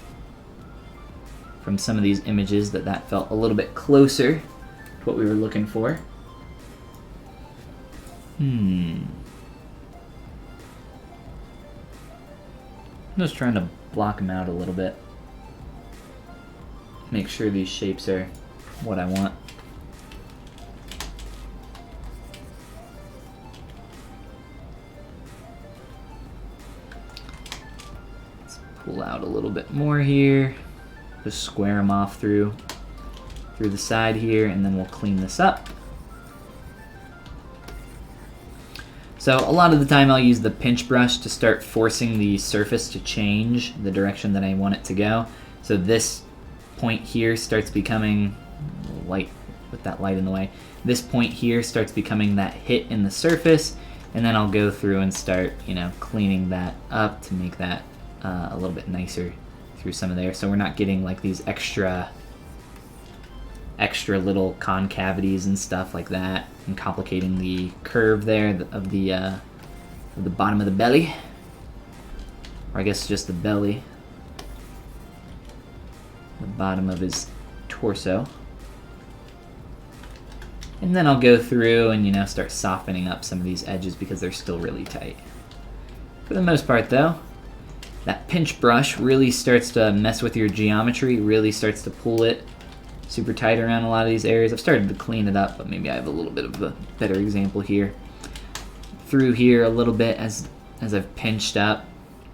from some of these images that felt a little bit closer to what we were looking for. I'm just trying to block them out a little bit. Make sure these shapes are what I want. Let's pull out a little bit more here. Just square them off through the side here, and then we'll clean this up. So a lot of the time I'll use the pinch brush to start forcing the surface to change the direction that I want it to go. So this point here starts becoming light with that light in the way. This point here starts becoming that hit in the surface, and then I'll go through and start, cleaning that up to make that a little bit nicer through some of there, so we're not getting like these extra little concavities and stuff like that, and complicating the curve there of the bottom of the belly, or I guess just the belly, the bottom of his torso. And then I'll go through and, you know, start softening up some of these edges because they're still really tight. For the most part though, that pinch brush really starts to mess with your geometry, really starts to pull it super tight around a lot of these areas. I've started to clean it up, but maybe I have a little bit of a better example here. Through here a little bit as I've pinched up,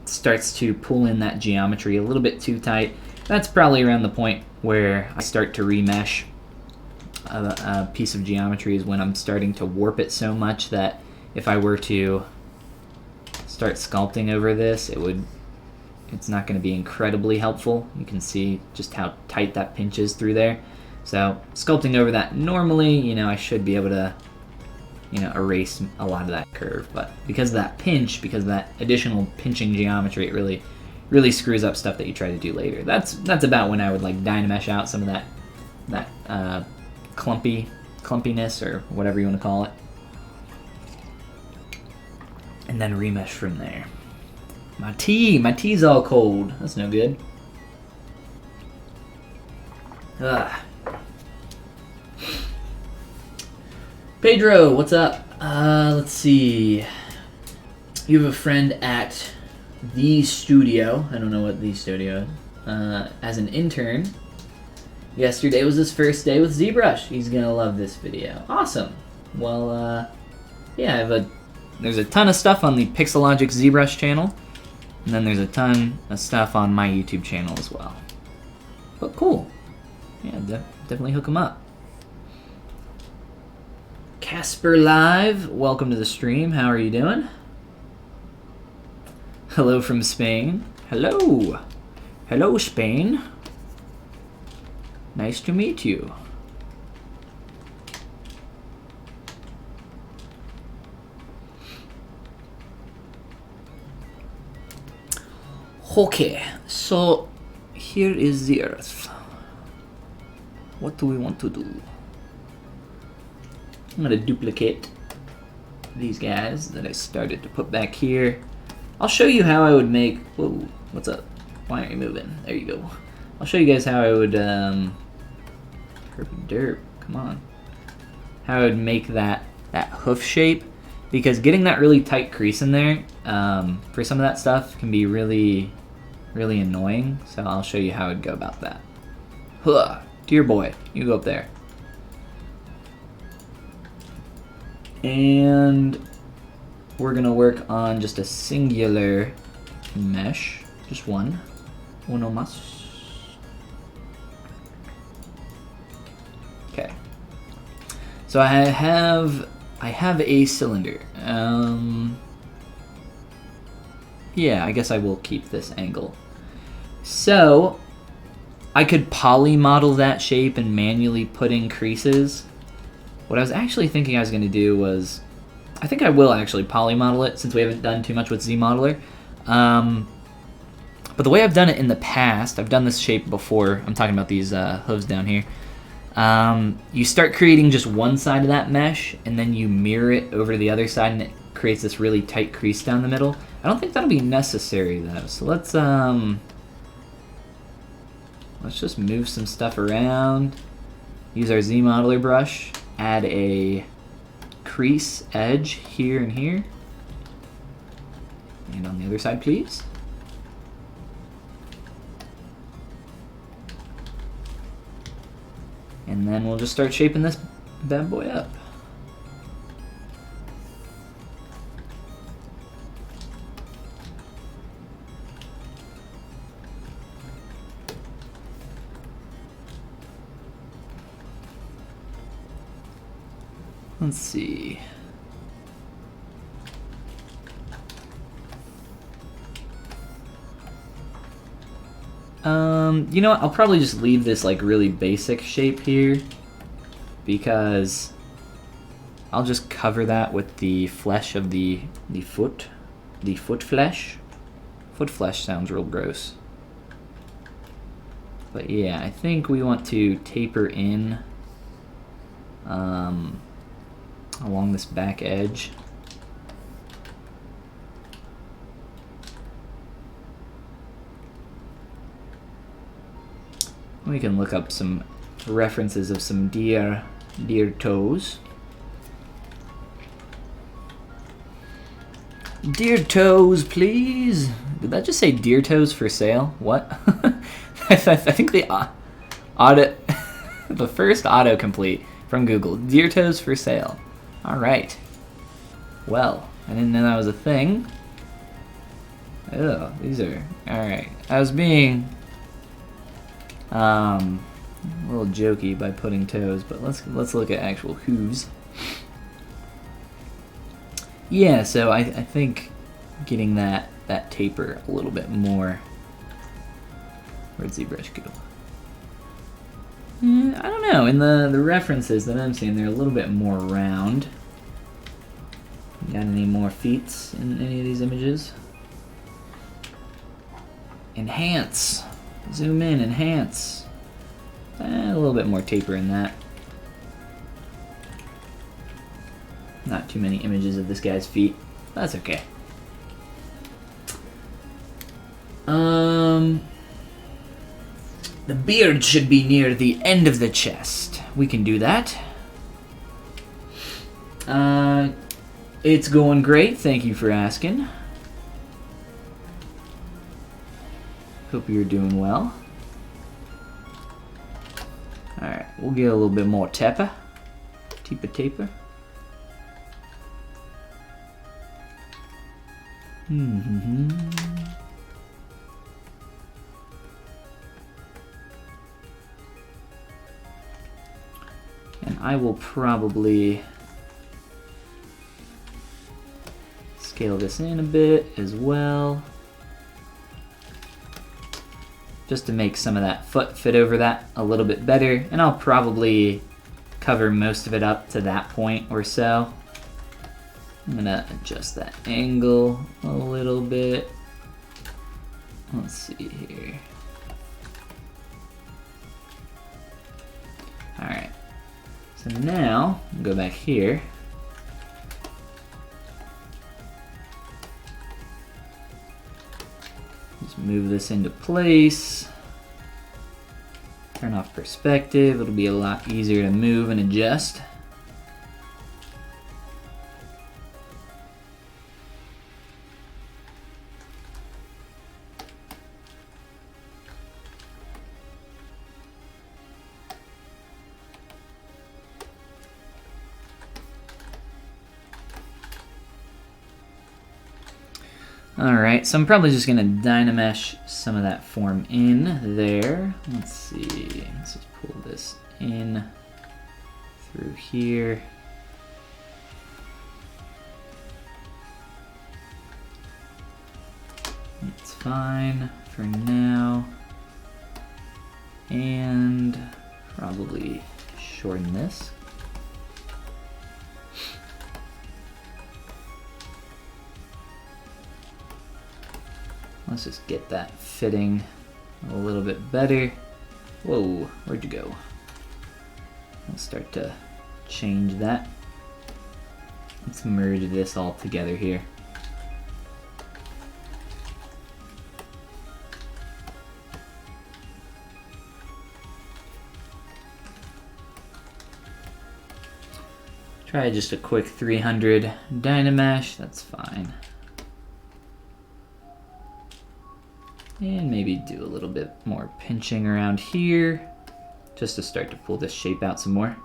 it starts to pull in that geometry a little bit too tight. That's probably around the point where I start to remesh a piece of geometry, is when I'm starting to warp it so much that if I were to start sculpting over this, it's not going to be incredibly helpful. You can see just how tight that pinch is through there. So sculpting over that, normally, you know, I should be able to, you know, erase a lot of that curve, but because of that pinch, because of that additional pinching geometry, it really screws up stuff that you try to do later. That's about when I would like Dynamesh out some of that clumpiness, or whatever you want to call it, and then remesh from there. My tea's all cold. That's no good. Ugh. Pedro, what's up? Let's see. You have a friend at the studio. I don't know what the studio is. As an intern. Yesterday was his first day with ZBrush. He's gonna love this video. Awesome. Well, yeah, there's a ton of stuff on the Pixelogic ZBrush channel. And then there's a ton of stuff on my YouTube channel as well. But cool. Yeah, definitely hook them up. Casper Live, welcome to the stream. How are you doing? Hello from Spain. Hello. Hello, Spain. Nice to meet you. Okay, so here is the Earth. What do we want to do? I'm gonna duplicate these guys that I started to put back here. I'll show you how I would make, whoa, what's up? Why aren't you moving? There you go. I'll show you guys how I would, perfect derp, come on. How I would make that hoof shape, because getting that really tight crease in there, for some of that stuff can be really annoying, so I'll show you how I'd go about that. Huh, dear boy, you go up there. And we're gonna work on just a singular mesh, just one. Uno más. Okay. So I have a cylinder. Yeah, I guess I will keep this angle. So I could poly model that shape and manually put in creases. What I was actually thinking I was going to do was, I think I will actually poly model it since we haven't done too much with ZModeler. But the way I've done it in the past, I've done this shape before. I'm talking about these hooves down here. You start creating just one side of that mesh, and then you mirror it over to the other side, and it creates this really tight crease down the middle. I don't think that'll be necessary though. So let's just move some stuff around. Use our ZModeler brush. Add a crease edge here and here. And on the other side, please. And then we'll just start shaping this bad boy up. Let's see. You know what? I'll probably just leave this like really basic shape here, because I'll just cover that with the flesh of the foot flesh. Foot flesh sounds real gross. But yeah, I think we want to taper in along this back edge. We can look up some references of some deer toes. Deer toes, please. Did that just say deer toes for sale? What? I think the auto, the first autocomplete from Google. Deer toes for sale. All right. Well, I didn't know that was a thing. Oh, these are all right. I was being a little jokey by putting toes, but let's look at actual hooves. Yeah, so I think getting that taper a little bit more. Where'd ZBrush go? I don't know. In the references that I'm seeing, they're a little bit more round. Got any more feats in any of these images? Enhance. Zoom in, enhance. A little bit more taper in that. Not too many images of this guy's feet. That's okay. The beard should be near the end of the chest. We can do that. It's going great. Thank you for asking. Hope you're doing well. Alright, we'll get a little bit more taper. Taper. And I will probably scale this in a bit as well, just to make some of that foot fit over that a little bit better. And I'll probably cover most of it up to that point or so. I'm gonna adjust that angle a little bit. Let's see here. Alright, so now I'll go back here. Just move this into place. Turn off perspective. It'll be a lot easier to move and adjust. Alright, so I'm probably just going to Dynamesh some of that form in there. Let's see, let's just pull this in through here. That's fine for now. And probably shorten this. Let's just get that fitting a little bit better. Whoa, where'd you go? I'll start to change that. Let's merge this all together here. Try just a quick 300 Dynamesh, that's fine. And maybe do a little bit more pinching around here, just to start to pull this shape out some more.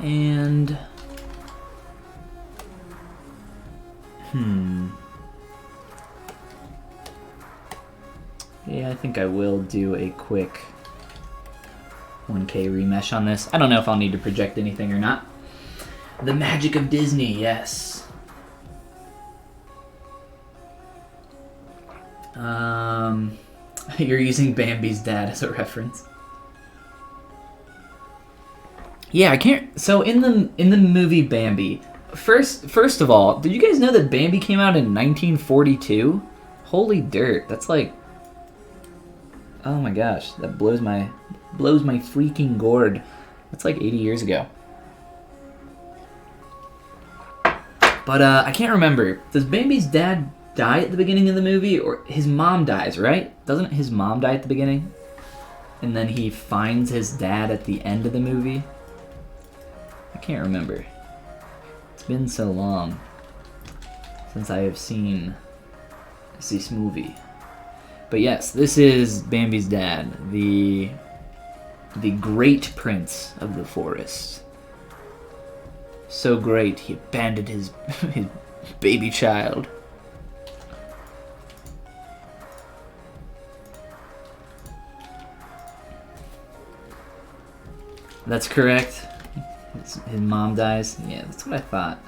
And yeah, I think I will do a quick 1K remesh on this. I don't know if I'll need to project anything or not. The magic of Disney, yes. You're using Bambi's dad as a reference. Yeah, I can't. So in the movie Bambi, first of all, did you guys know that Bambi came out in 1942? Holy dirt! That's like, oh my gosh, that blows my freaking gourd. That's like 80 years ago. But I can't remember. Does Bambi's dad die at the beginning of the movie, or his mom dies? Right? Doesn't his mom die at the beginning, and then he finds his dad at the end of the movie? I can't remember. It's been so long since I have seen this movie. But yes, this is Bambi's dad, the great prince of the forest. So great, he abandoned his baby child. That's correct. His mom dies. Yeah, that's what I thought.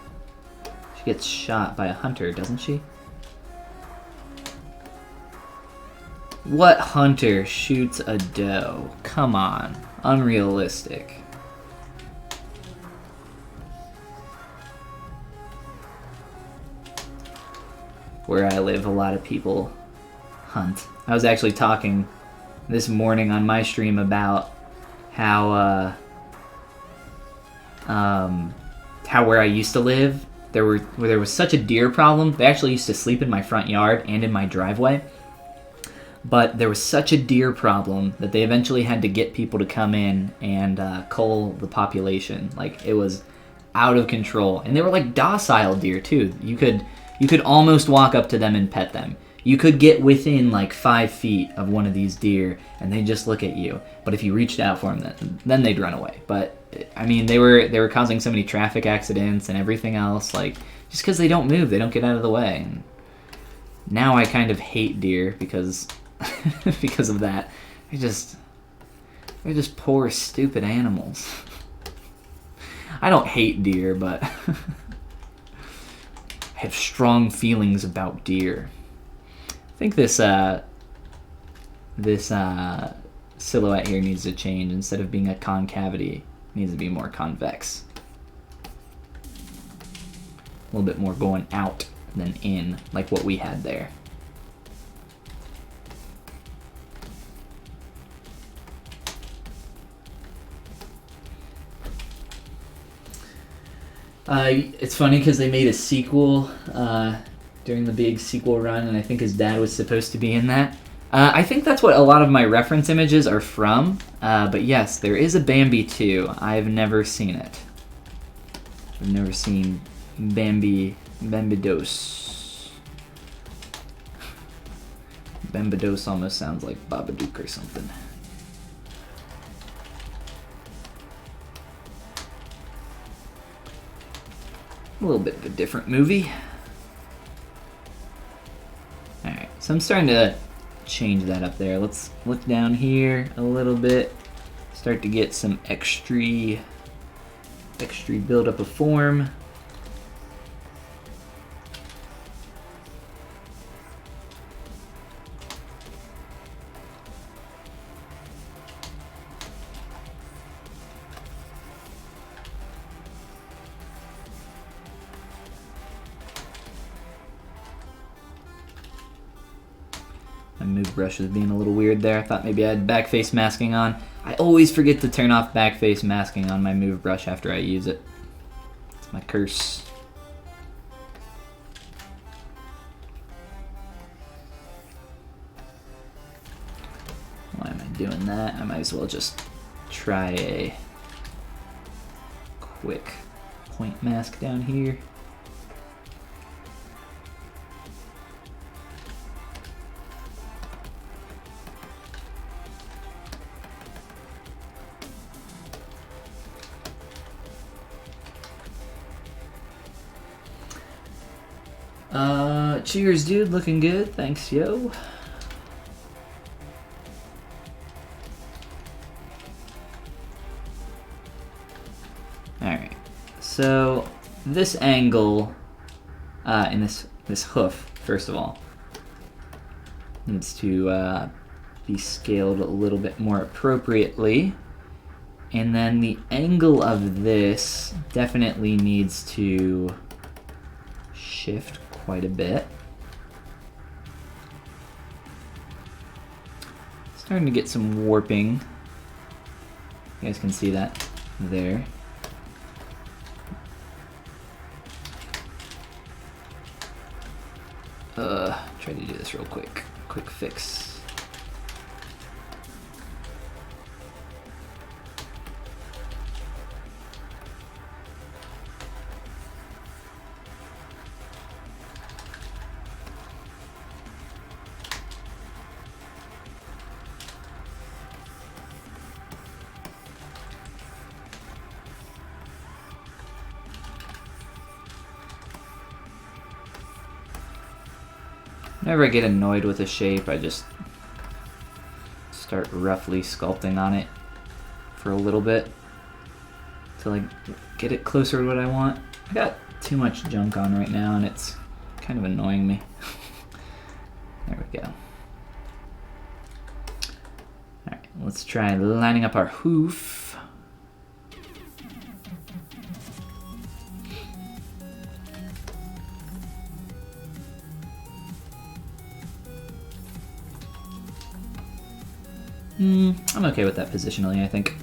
She gets shot by a hunter, doesn't she? What hunter shoots a doe? Come on. Unrealistic. Where I live, a lot of people hunt. I was actually talking this morning on my stream about how where I used to live, there was such a deer problem. They actually used to sleep in my front yard and in my driveway. But there was such a deer problem that they eventually had to get people to come in and cull the population. Like, it was out of control. And they were like docile deer too. You could almost walk up to them and pet them. You could get within like 5 feet of one of these deer and they just look at you. But if you reached out for them, then they'd run away. But I mean, they were causing so many traffic accidents and everything else, like, just because they don't move, they don't get out of the way. And now I kind of hate deer because because of that. They're just poor, stupid animals. I don't hate deer, but I have strong feelings about deer. I think this silhouette here needs to change. Instead of being a concavity, it needs to be more convex. A little bit more going out than in, like what we had there. It's funny because they made a sequel during the big sequel run, and I think his dad was supposed to be in that. I think that's what a lot of my reference images are from, but yes, there is a Bambi 2. I've never seen it. I've never seen Bambidos. Bambidos almost sounds like Babadook or something. A little bit of a different movie. Alright, so I'm starting to change that up there. Let's look down here a little bit. Start to get some extra buildup of form. My move brush was being a little weird there. I thought maybe I had backface masking on. I always forget to turn off backface masking on my move brush after I use it. It's my curse. Why am I doing that? I might as well just try a quick point mask down here. Cheers, dude. Looking good. Thanks, yo. Alright. So, this angle in this hoof, first of all. needs to be scaled a little bit more appropriately. And then the angle of this definitely needs to shift quite a bit. Starting to get some warping. You guys can see that there. Try to do this real quick. Quick fix. Whenever I get annoyed with a shape, I just start roughly sculpting on it for a little bit till I get it closer to what I want. I got too much junk on right now and it's kind of annoying me. There we go. Alright, let's try lining up our hoof. I'm okay with that positionally, I think.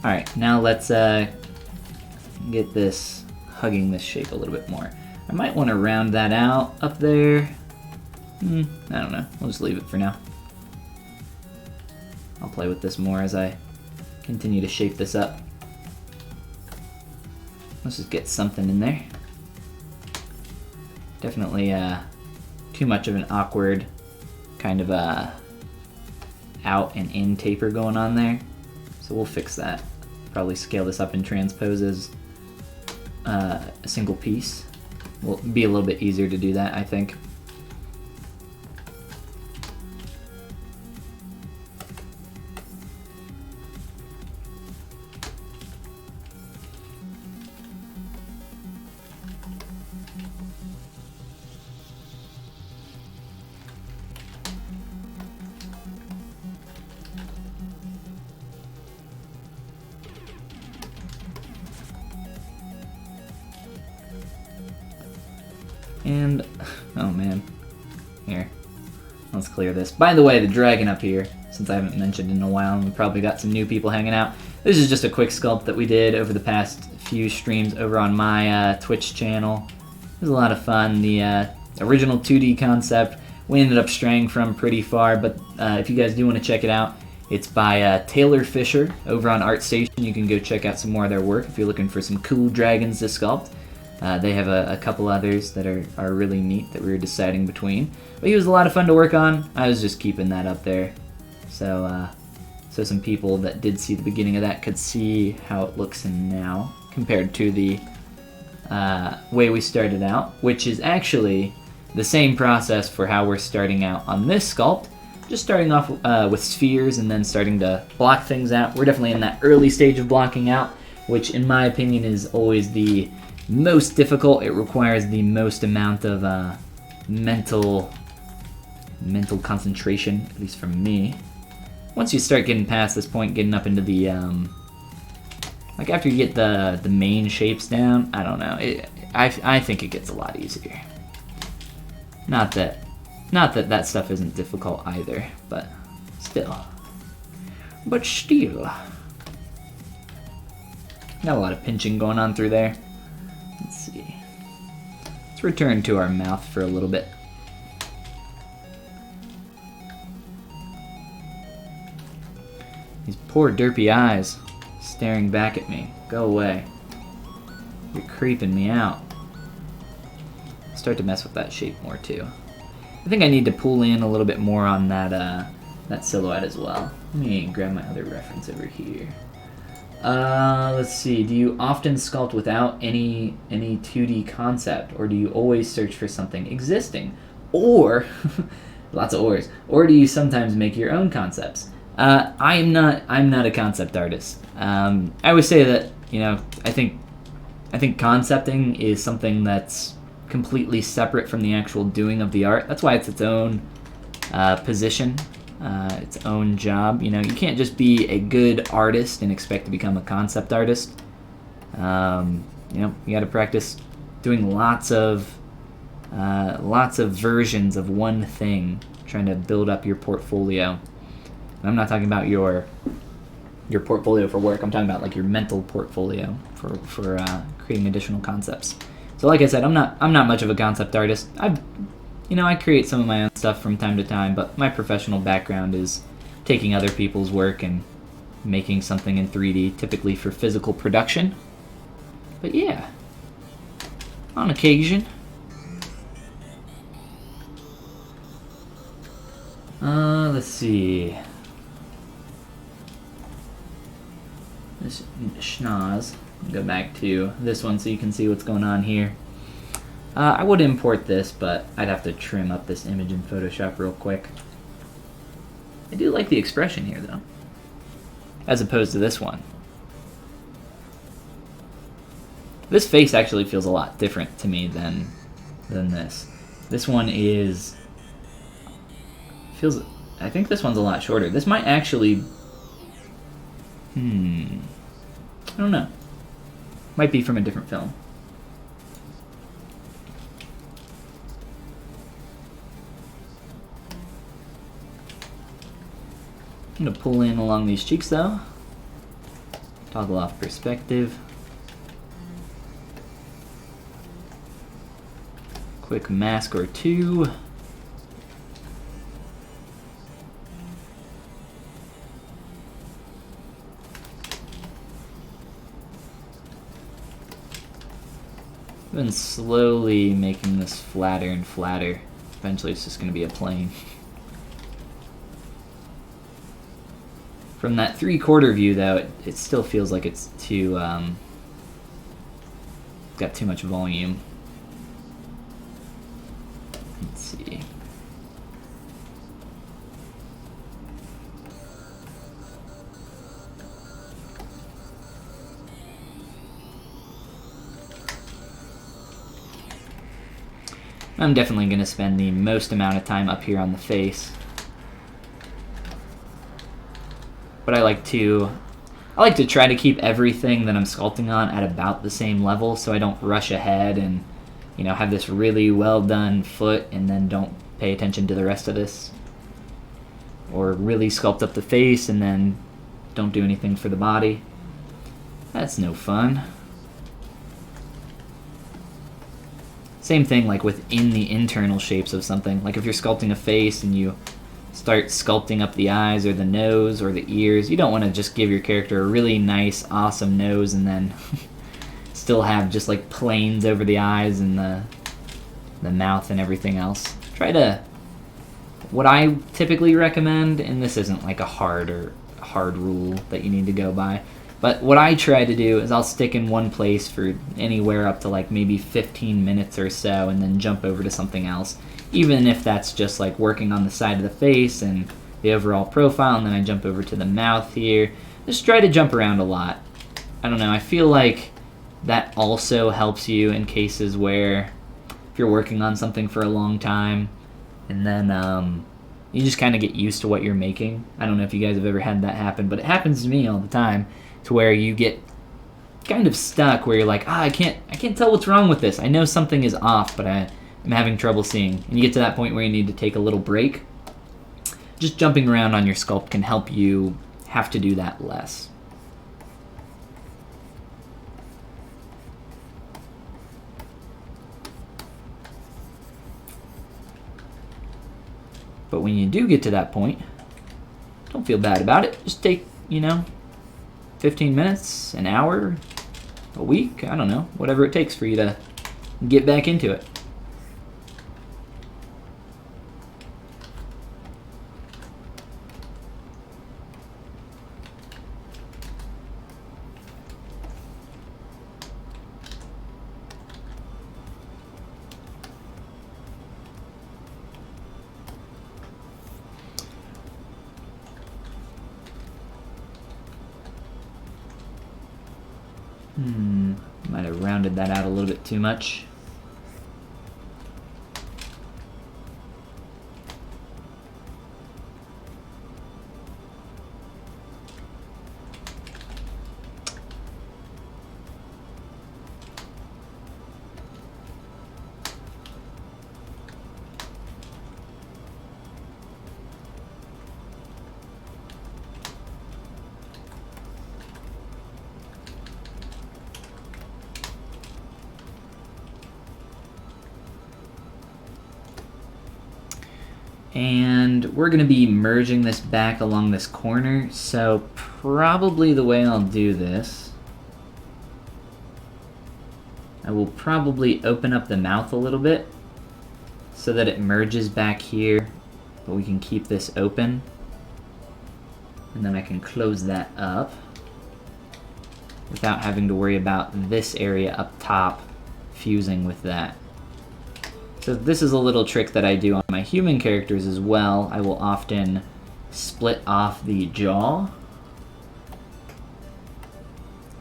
Alright, now let's get this hugging this shape a little bit more. I might want to round that out up there. I don't know. We'll just leave it for now. I'll play with this more as I continue to shape this up. Let's just get something in there. Definitely too much of an awkward kind of out and in taper going on there, so we'll fix that. Probably scale this up and transpose as a single piece. Will be a little bit easier to do that, I think. And, oh man, here, let's clear this. By the way, the dragon up here, since I haven't mentioned in a while, and we probably got some new people hanging out, this is just a quick sculpt that we did over the past few streams over on my Twitch channel. It was a lot of fun. The original 2D concept we ended up straying from pretty far, but if you guys do want to check it out, it's by Taylor Fisher over on ArtStation. You can go check out some more of their work if you're looking for some cool dragons to sculpt. They have a couple others that are really neat that we were deciding between. But he was a lot of fun to work on. I was just keeping that up there. So some people that did see the beginning of that could see how it looks now compared to the way we started out, which is actually the same process for how we're starting out on this sculpt. Just starting off with spheres and then starting to block things out. We're definitely in that early stage of blocking out, which in my opinion is always the most difficult. It requires the most amount of mental concentration, at least from me. Once you start getting past this point, getting up into the like after you get the main shapes down, I don't know. I think it gets a lot easier. Not that stuff isn't difficult either, but still. Got a lot of pinching going on through there. Let's see. Let's return to our mouth for a little bit. These poor derpy eyes staring back at me. Go away. You're creeping me out. Start to mess with that shape more too. I think I need to pull in a little bit more on that silhouette as well. Let me grab my other reference over here. Let's see. Do you often sculpt without any 2D concept, or do you always search for something existing, or lots of ors? Or do you sometimes make your own concepts? I'm not a concept artist. I always say that I think concepting is something that's completely separate from the actual doing of the art. That's why it's its own position, its own job. You know, you can't just be a good artist and expect to become a concept artist. You know, you got to practice doing lots of versions of one thing, trying to build up your portfolio. And I'm not talking about your portfolio for work. I'm talking about like your mental portfolio for creating additional concepts. So like I said, I'm not much of a concept artist. I create some of my own stuff from time to time, but my professional background is taking other people's work and making something in 3D, typically for physical production. But yeah, on occasion. Let's see. This schnoz. Go back to this one so you can see what's going on here. I would import this, but I'd have to trim up this image in Photoshop real quick. I do like the expression here, though, as opposed to this one. This face actually feels a lot different to me than this. This one I think this one's a lot shorter. This might actually, I don't know. Might be from a different film. I'm gonna pull in along these cheeks though. Toggle off perspective. Quick mask or two. I've been slowly making this flatter and flatter. Eventually it's just going to be a plane. From that 3/4 view though, it still feels like it's too, got too much volume. Let's see. I'm definitely going to spend the most amount of time up here on the face. But I like to try to keep everything that I'm sculpting on at about the same level so I don't rush ahead and, you know, have this really well done foot and then don't pay attention to the rest of this. Or really sculpt up the face and then don't do anything for the body. That's no fun. Same thing like within the internal shapes of something. Like if you're sculpting a face and you start sculpting up the eyes or the nose or the ears, you don't want to just give your character a really nice, awesome nose and then still have just like planes over the eyes and the mouth and everything else. What I typically recommend, and this isn't like a hard rule that you need to go by, but what I try to do is I'll stick in one place for anywhere up to like maybe 15 minutes or so and then jump over to something else. Even if that's just like working on the side of the face and the overall profile, and then I jump over to the mouth here. Just try to jump around a lot. I don't know, I feel like that also helps you in cases where if you're working on something for a long time and then you just kind of get used to what you're making. I don't know if you guys have ever had that happen, but it happens to me all the time, to where you get kind of stuck where you're like, I can't tell what's wrong with this. I know something is off, but I'm having trouble seeing. And you get to that point where you need to take a little break. Just jumping around on your sculpt can help you have to do that less. But when you do get to that point, don't feel bad about it. Just take, 15 minutes, an hour, a week, I don't know, whatever it takes for you to get back into it. Might have rounded that out a little bit too much. And we're going to be merging this back along this corner, so probably the way I'll do this, I will probably open up the mouth a little bit so that it merges back here, but we can keep this open. And then I can close that up without having to worry about this area up top fusing with that. So this is a little trick that I do on my human characters as well. I will often split off the jaw.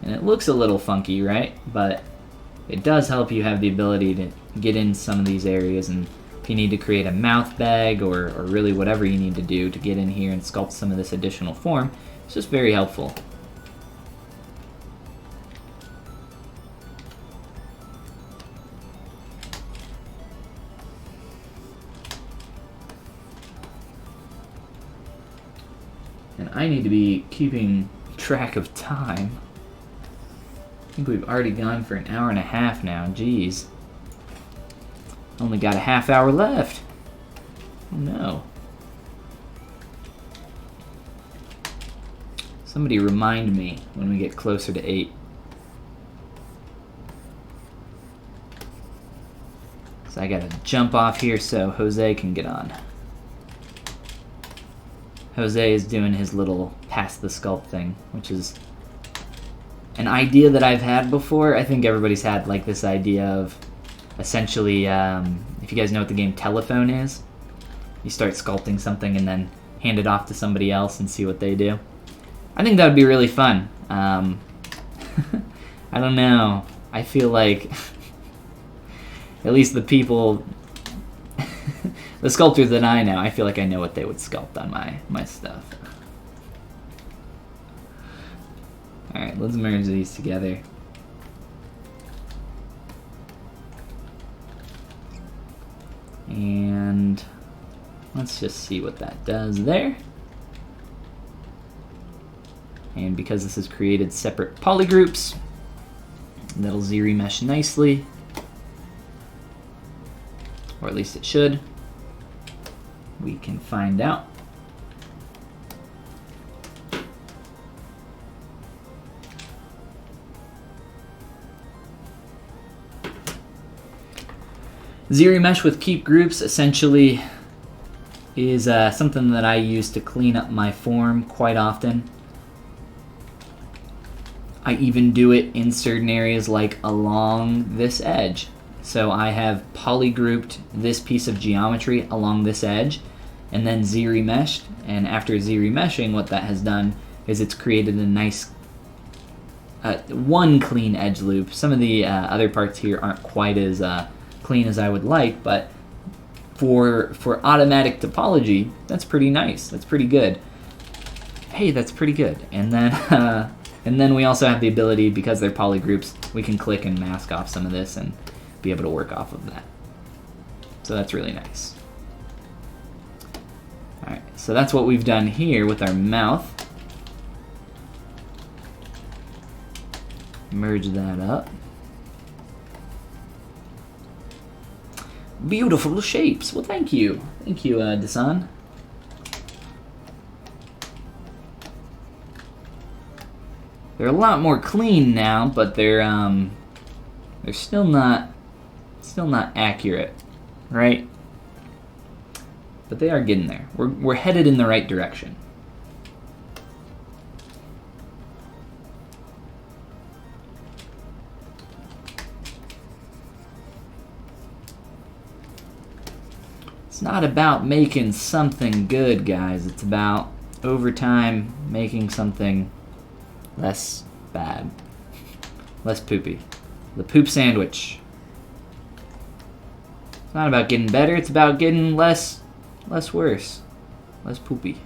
And it looks a little funky, right? But it does help you have the ability to get in some of these areas, and if you need to create a mouth bag or really whatever you need to do to get in here and sculpt some of this additional form, it's just very helpful. And I need to be keeping track of time. I think we've already gone for an hour and a half now. Jeez. Only got a half hour left. Oh no. Somebody remind me when we get closer to 8. So I gotta jump off here so Jose can get on. Jose is doing his little pass the sculpt thing, which is an idea that I've had before. I think everybody's had like this idea of essentially, if you guys know what the game Telephone is, you start sculpting something and then hand it off to somebody else and see what they do. I think that would be really fun. I don't know. I feel like at least the people, the sculptors that I know, I feel like I know what they would sculpt on my stuff. Alright, let's merge these together. And let's just see what that does there. And because this has created separate polygroups, that'll Z-remesh nicely. Or at least it should. We can find out. Z-remesh with keep groups essentially is something that I use to clean up my form quite often. I even do it in certain areas like along this edge. So I have polygrouped this piece of geometry along this edge and then Z-remeshed, and after Z-remeshing, what that has done is it's created a nice one clean edge loop. Some of the other parts here aren't quite as clean as I would like, but for automatic topology, that's pretty nice. That's pretty good. Hey, that's pretty good. And then we also have the ability, because they're polygroups, we can click and mask off some of this and be able to work off of that. So that's really nice. Alright, so that's what we've done here with our mouth. Merge that up. Beautiful shapes. Well, thank you. Thank you, Dasan. They're a lot more clean now, but they're still not accurate, right? But they are getting there. We're headed in the right direction. It's not about making something good, guys. It's about, over time, making something less bad. Less poopy. The poop sandwich. It's not about getting better, it's about getting less worse. Less poopy.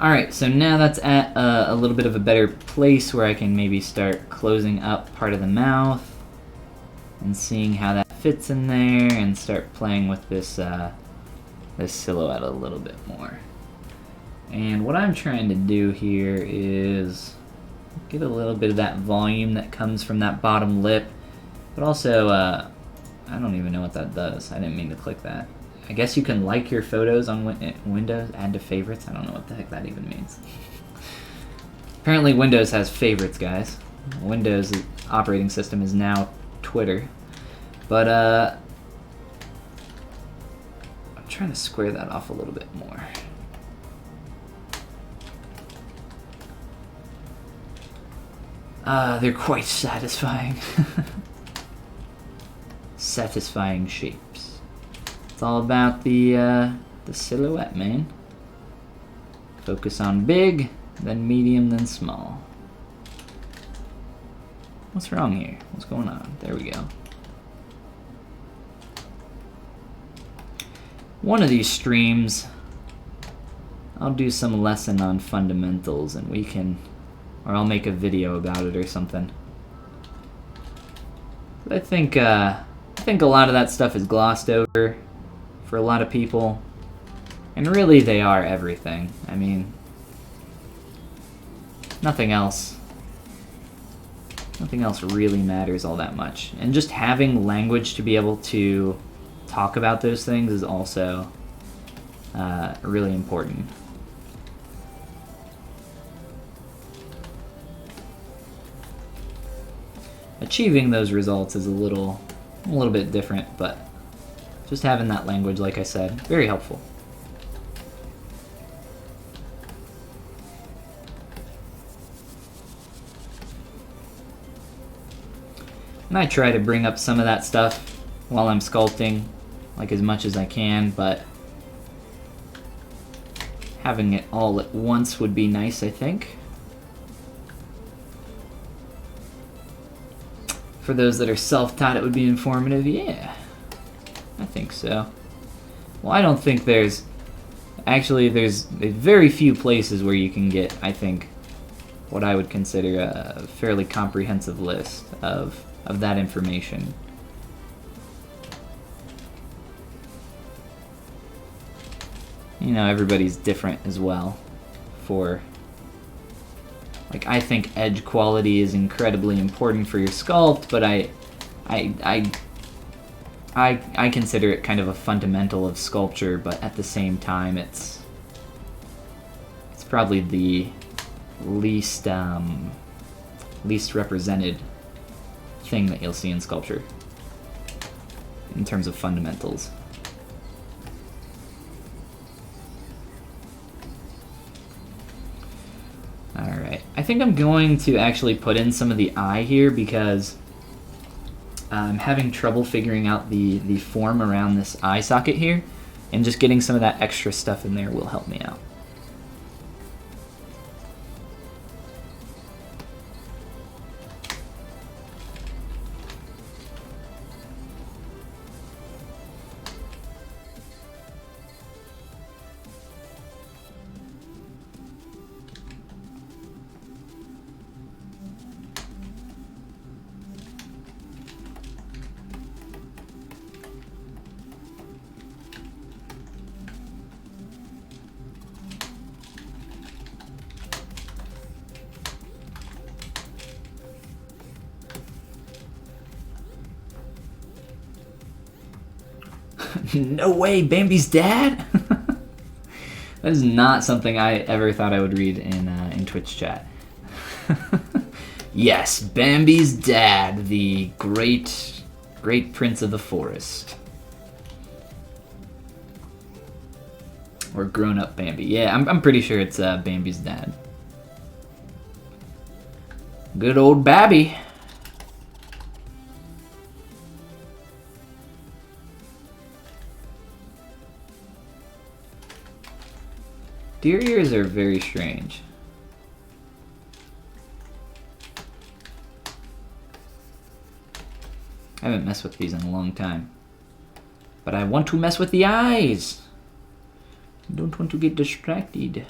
Alright, so now that's at a little bit of a better place where I can maybe start closing up part of the mouth and seeing how that fits in there and start playing with this, this silhouette a little bit more. And what I'm trying to do here is get a little bit of that volume that comes from that bottom lip, but also, I don't even know what that does. I didn't mean to click that. I guess you can like your photos on Windows, add to favorites. I don't know what the heck that even means. Apparently Windows has favorites, guys. Windows operating system is now Twitter. But, I'm trying to square that off a little bit more. They're quite satisfying. Satisfying shapes. It's all about the silhouette, man. Focus on big, then medium, then small. What's wrong here? What's going on? There we go. One of these streams, I'll do some lesson on fundamentals and we can, or I'll make a video about it or something. But I think a lot of that stuff is glossed over for a lot of people. And really they are everything. I mean, nothing else really matters all that much. And just having language to be able to talk about those things is also really important. Achieving those results is a little bit different, but just having that language, like I said, very helpful. And I try to bring up some of that stuff while I'm sculpting, like as much as I can, but having it all at once would be nice, I think. For those that are self-taught, it would be informative. Yeah, I think so. Well, I don't think there's very few places where you can get, I think, what I would consider a fairly comprehensive list of that information. You know, everybody's different as well. Like, I think edge quality is incredibly important for your sculpt, but I consider it kind of a fundamental of sculpture, but at the same time it's probably the least represented thing that you'll see in sculpture in terms of fundamentals. Alright, I think I'm going to actually put in some of the eye here because I'm having trouble figuring out the form around this eye socket here, and just getting some of that extra stuff in there will help me out. No way, Bambi's dad? That is not something I ever thought I would read in Twitch chat. Yes, Bambi's dad, the great prince of the forest. Or grown-up Bambi. Yeah, I'm pretty sure it's Bambi's dad. Good old Babby. Deer ears are very strange. I haven't messed with these in a long time. But I want to mess with the eyes. I don't want to get distracted.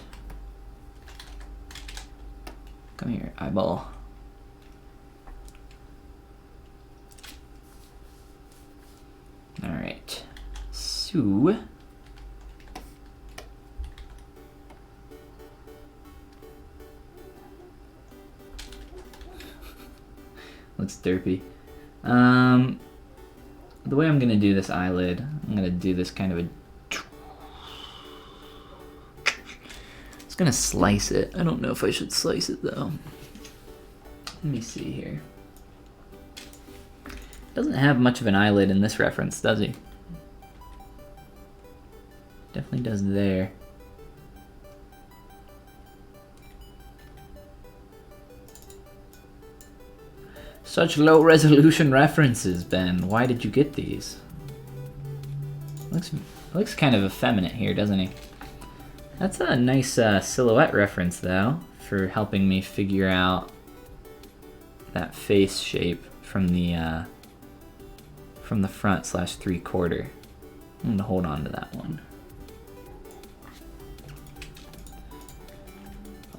Come here, eyeball. Alright. So... looks derpy. The way I'm gonna do this eyelid, I'm gonna do this kind of a... It's gonna slice it. I don't know if I should slice it though. Let me see here. Doesn't have much of an eyelid in this reference, does he? Definitely does there. Such low resolution references, Ben. Why did you get these? Looks kind of effeminate here, doesn't he? That's a nice silhouette reference, though, for helping me figure out that face shape from the front / 3/4. I'm gonna hold on to that one.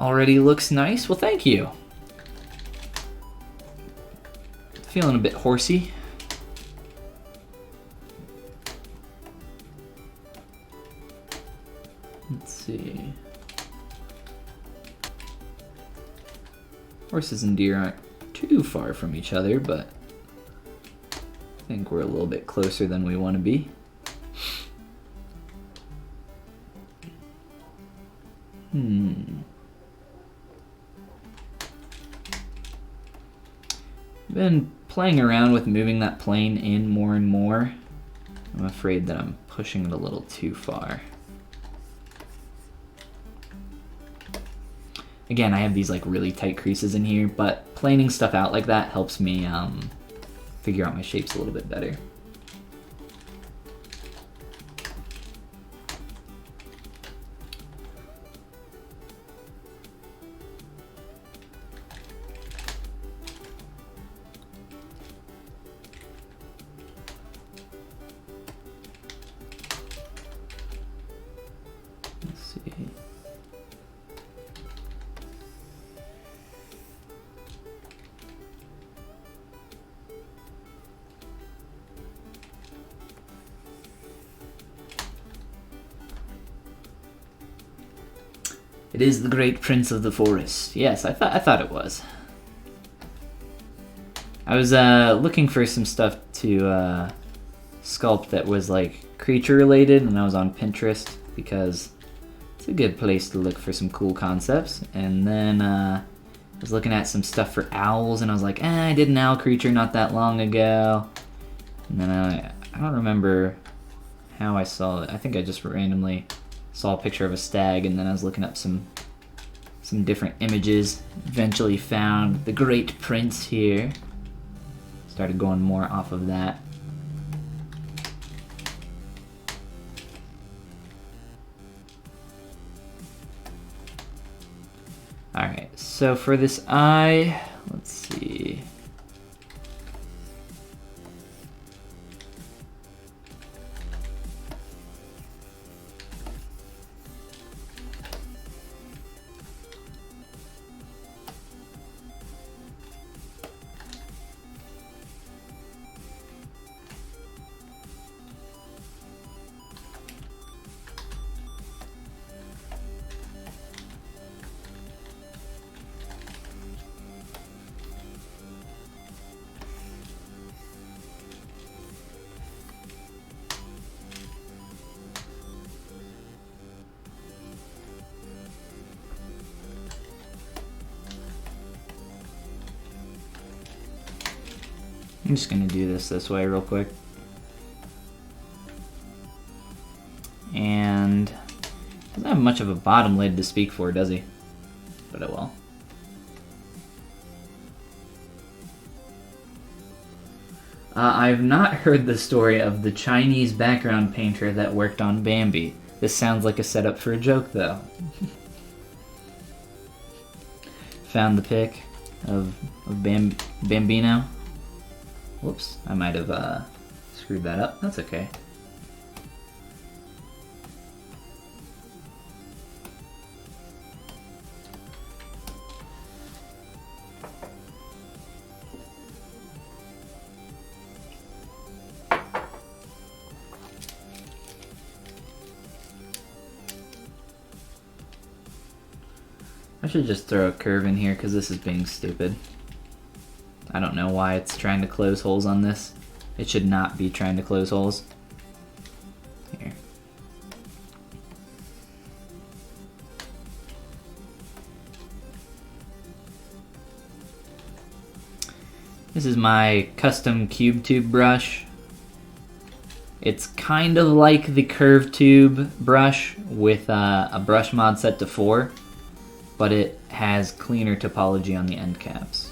Already looks nice. Well, thank you. Feeling a bit horsey. Let's see. Horses and deer aren't too far from each other, but I think we're a little bit closer than we want to be. Been playing around with moving that plane in more and more. I'm afraid that I'm pushing it a little too far. Again, I have these like really tight creases in here, but planing stuff out like that helps me figure out my shapes a little bit better. It is the great prince of the forest. Yes, I thought it was. I was looking for some stuff to sculpt that was like creature related, and I was on Pinterest because it's a good place to look for some cool concepts. And then I was looking at some stuff for owls, and I was like, I did an owl creature not that long ago. And then I don't remember how I saw it. I think I just randomly saw a picture of a stag, and then I was looking up some different images. Eventually found the Great Prince here. Started going more off of that. Alright, so for this eye, let's see. I'm just gonna do this way real quick. And doesn't have much of a bottom lid to speak for, does he? But oh well. I've not heard the story of the Chinese background painter that worked on Bambi. This sounds like a setup for a joke, though. Found the pic of Bambino. Whoops, I might have screwed that up. That's okay. I should just throw a curve in here because this is being stupid. I don't know why it's trying to close holes on this. It should not be trying to close holes. Here. This is my custom cube tube brush. It's kind of like the curved tube brush with a brush mod set to 4, but it has cleaner topology on the end caps.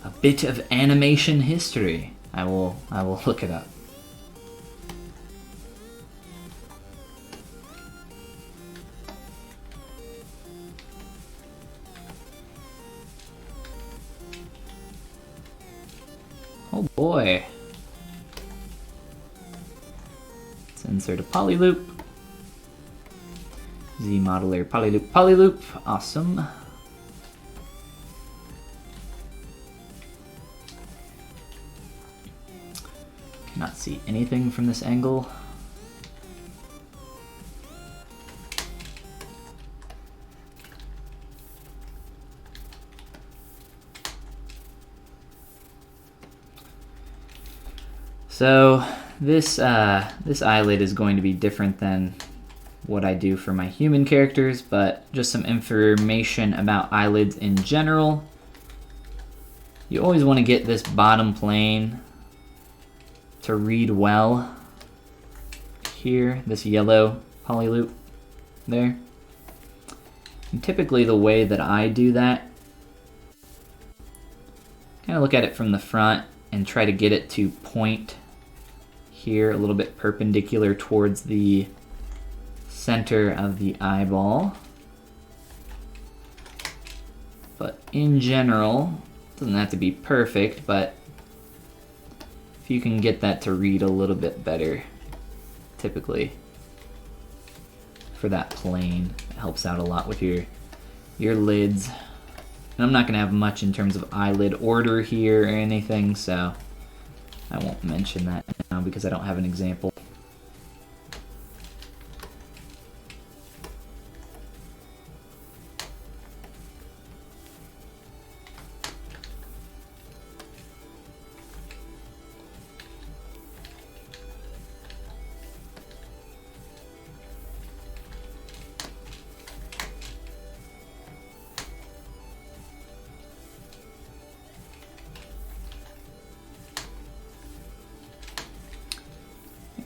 A bit of animation history. I will look it up. Oh boy. Let's insert a poly loop. Z modeler poly loop. Awesome. Cannot see anything from this angle. So this eyelid is going to be different than what I do for my human characters, but just some information about eyelids in general. You always want to get this bottom plane to read well. Here, this yellow poly loop there. And typically the way that I do that, kind of look at it from the front and try to get it to point here a little bit perpendicular towards the center of the eyeball. But in general, it doesn't have to be perfect, but if you can get that to read a little bit better, typically for that plane, it helps out a lot with your lids. And I'm not going to have much in terms of eyelid order here or anything, so I won't mention that now because I don't have an example.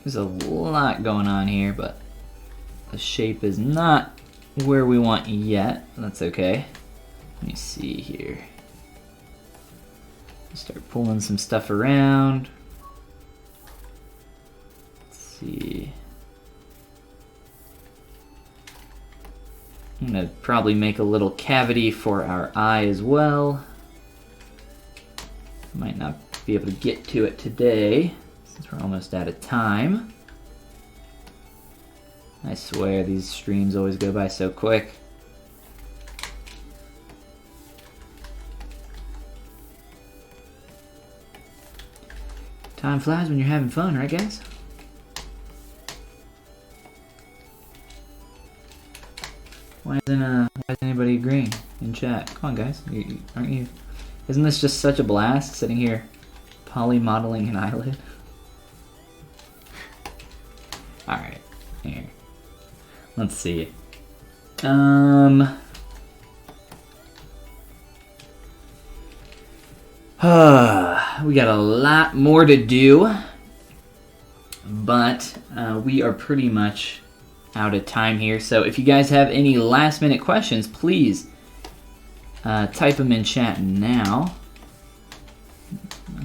There's a lot going on here, but the shape is not where we want yet. That's okay. Let me see here. Start pulling some stuff around. Let's see. I'm gonna probably make a little cavity for our eye as well. Might not be able to get to it today, since we're almost out of time. I swear these streams always go by so quick. Time flies when you're having fun, right guys? Why isn't anybody agreeing in chat? Come on guys, aren't you? Isn't this just such a blast sitting here poly modeling an eyelid? Alright, here. Let's see. We got a lot more to do, but we are pretty much out of time here. So if you guys have any last minute questions, please type them in chat now.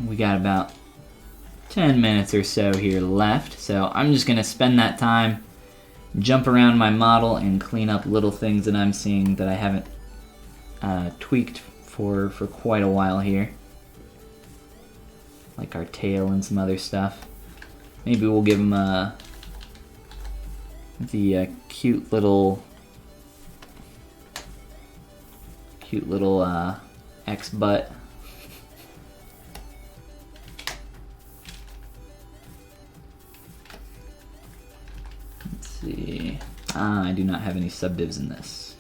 We got about 10 minutes or so here left, so I'm just gonna spend that time, jump around my model and clean up little things that I'm seeing that I haven't tweaked for quite a while here, like our tail and some other stuff. Maybe we'll give him the cute little Cute little X butt. Let's see. I do not have any subdivs in this.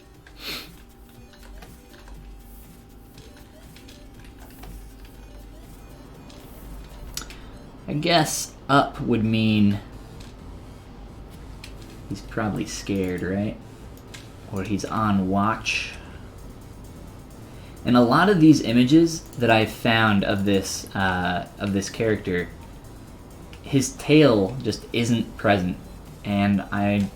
I guess up would mean he's probably scared, right? Or he's on watch. And a lot of these images that I've found of this character, his tail just isn't present. And I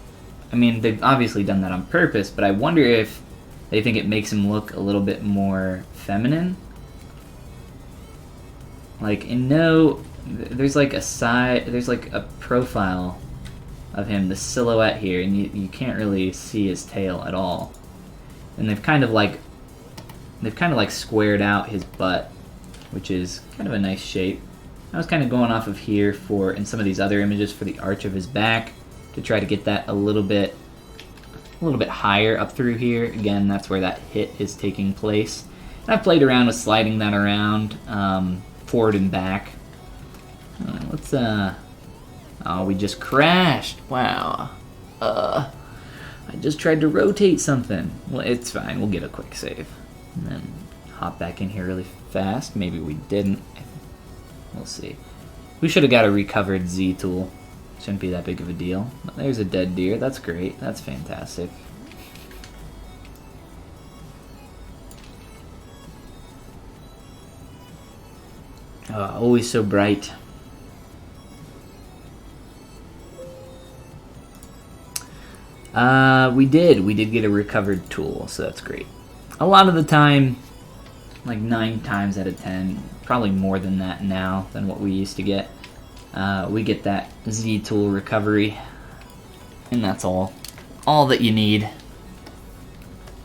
mean, they've obviously done that on purpose, but I wonder if they think it makes him look a little bit more feminine. Like, there's like a profile of him, the silhouette here, and you can't really see his tail at all. And they've kind of like squared out his butt, which is kind of a nice shape. I was kind of going off of here in some of these other images for the arch of his back to try to get that a little bit higher up through here. Again, that's where that hit is taking place. And I've played around with sliding that around forward and back. Oh, we just crashed. Wow. I just tried to rotate something. Well, it's fine. We'll get a quick save. And then hop back in here really fast. Maybe we didn't. We'll see. We should have got a recovered Z tool. Shouldn't be that big of a deal. There's a dead deer. That's great. That's fantastic. Always so bright. We did get a recovered tool, so that's great. A lot of the time, like 9 times out of 10, probably more than that now than what we used to get, we get that Z tool recovery, and that's all that you need.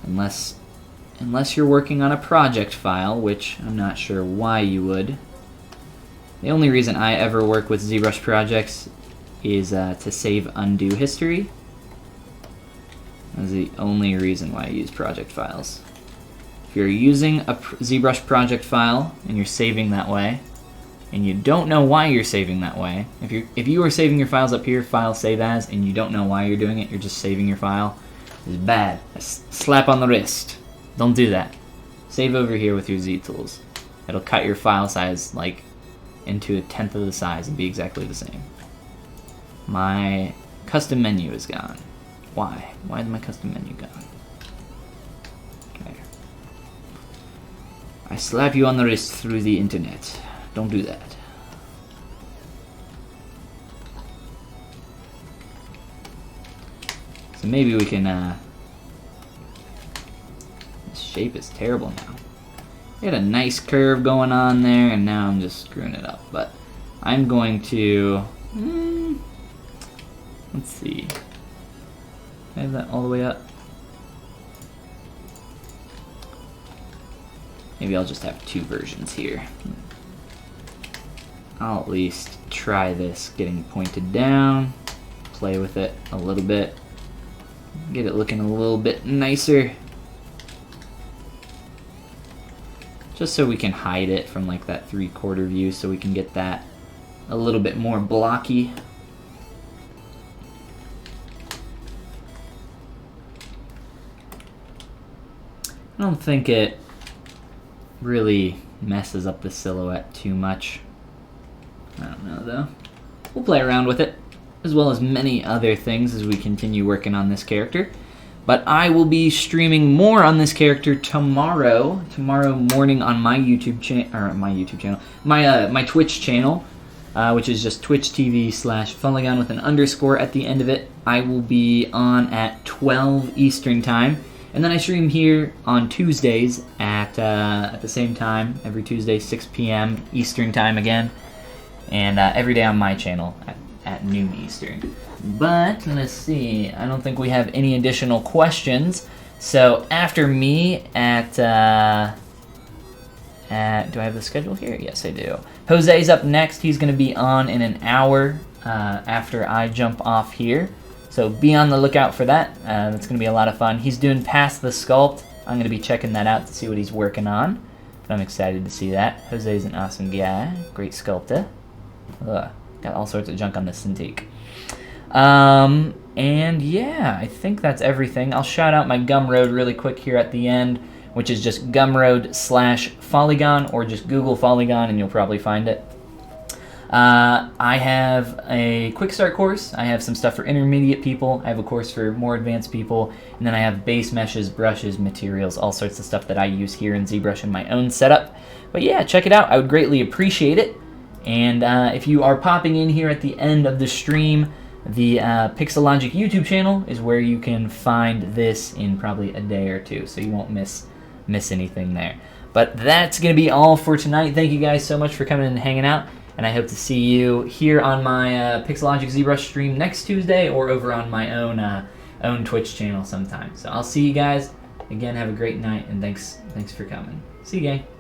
Unless you're working on a project file, which I'm not sure why you would. The only reason I ever work with ZBrush projects is to save undo history. That's the only reason why I use project files. If you're using a ZBrush project file and you're saving that way, and you don't know why you're saving that way, if you are saving your files up here, file save as, and you don't know why you're doing it, you're just saving your file, it's bad. A slap on the wrist. Don't do that. Save over here with your Z tools. It'll cut your file size like into 1/10 of the size and be exactly the same. My custom menu is gone. Why? Why is my custom menu gone? Okay. I slap you on the wrist through the internet. Don't do that. So maybe we can, this shape is terrible now. We had a nice curve going on there, and now I'm just screwing it up. But I'm going to, let's see. I have that all the way up. Maybe I'll just have 2 versions here. I'll at least try this getting pointed down, play with it a little bit, get it looking a little bit nicer. Just so we can hide it from like that 3/4 view, so we can get that a little bit more blocky. I don't think it really messes up the silhouette too much. I don't know though. We'll play around with it, as well as many other things as we continue working on this character. But I will be streaming more on this character tomorrow morning on my YouTube channel, my Twitch channel, which is just twitch.tv/Follygon with an underscore at the end of it. I will be on at 12 Eastern time. And then I stream here on Tuesdays at the same time, every Tuesday, 6 p.m. Eastern time again. And every day on my channel at noon Eastern. But, let's see, I don't think we have any additional questions. So, after me at do I have the schedule here? Yes, I do. Jose's up next. He's going to be on in an hour after I jump off here. So be on the lookout for that. That's going to be a lot of fun. He's doing Past the Sculpt. I'm going to be checking that out to see what he's working on. But I'm excited to see that. Jose's an awesome guy. Great sculptor. Ugh, got all sorts of junk on this Cintiq. And yeah, I think that's everything. I'll shout out my Gumroad really quick here at the end, which is just Gumroad/Follygon, or just Google Follygon and you'll probably find it. I have a quick start course. I have some stuff for intermediate people. I have a course for more advanced people. And then I have base meshes, brushes, materials, all sorts of stuff that I use here in ZBrush in my own setup. But yeah, check it out. I would greatly appreciate it. And if you are popping in here at the end of the stream, the Pixelogic YouTube channel is where you can find this in probably a day or two, so you won't miss anything there. But that's going to be all for tonight. Thank you guys so much for coming and hanging out, and I hope to see you here on my Pixelogic ZBrush stream next Tuesday, or over on my own Twitch channel sometime. So I'll see you guys. Again, have a great night, and thanks for coming. See you, gang.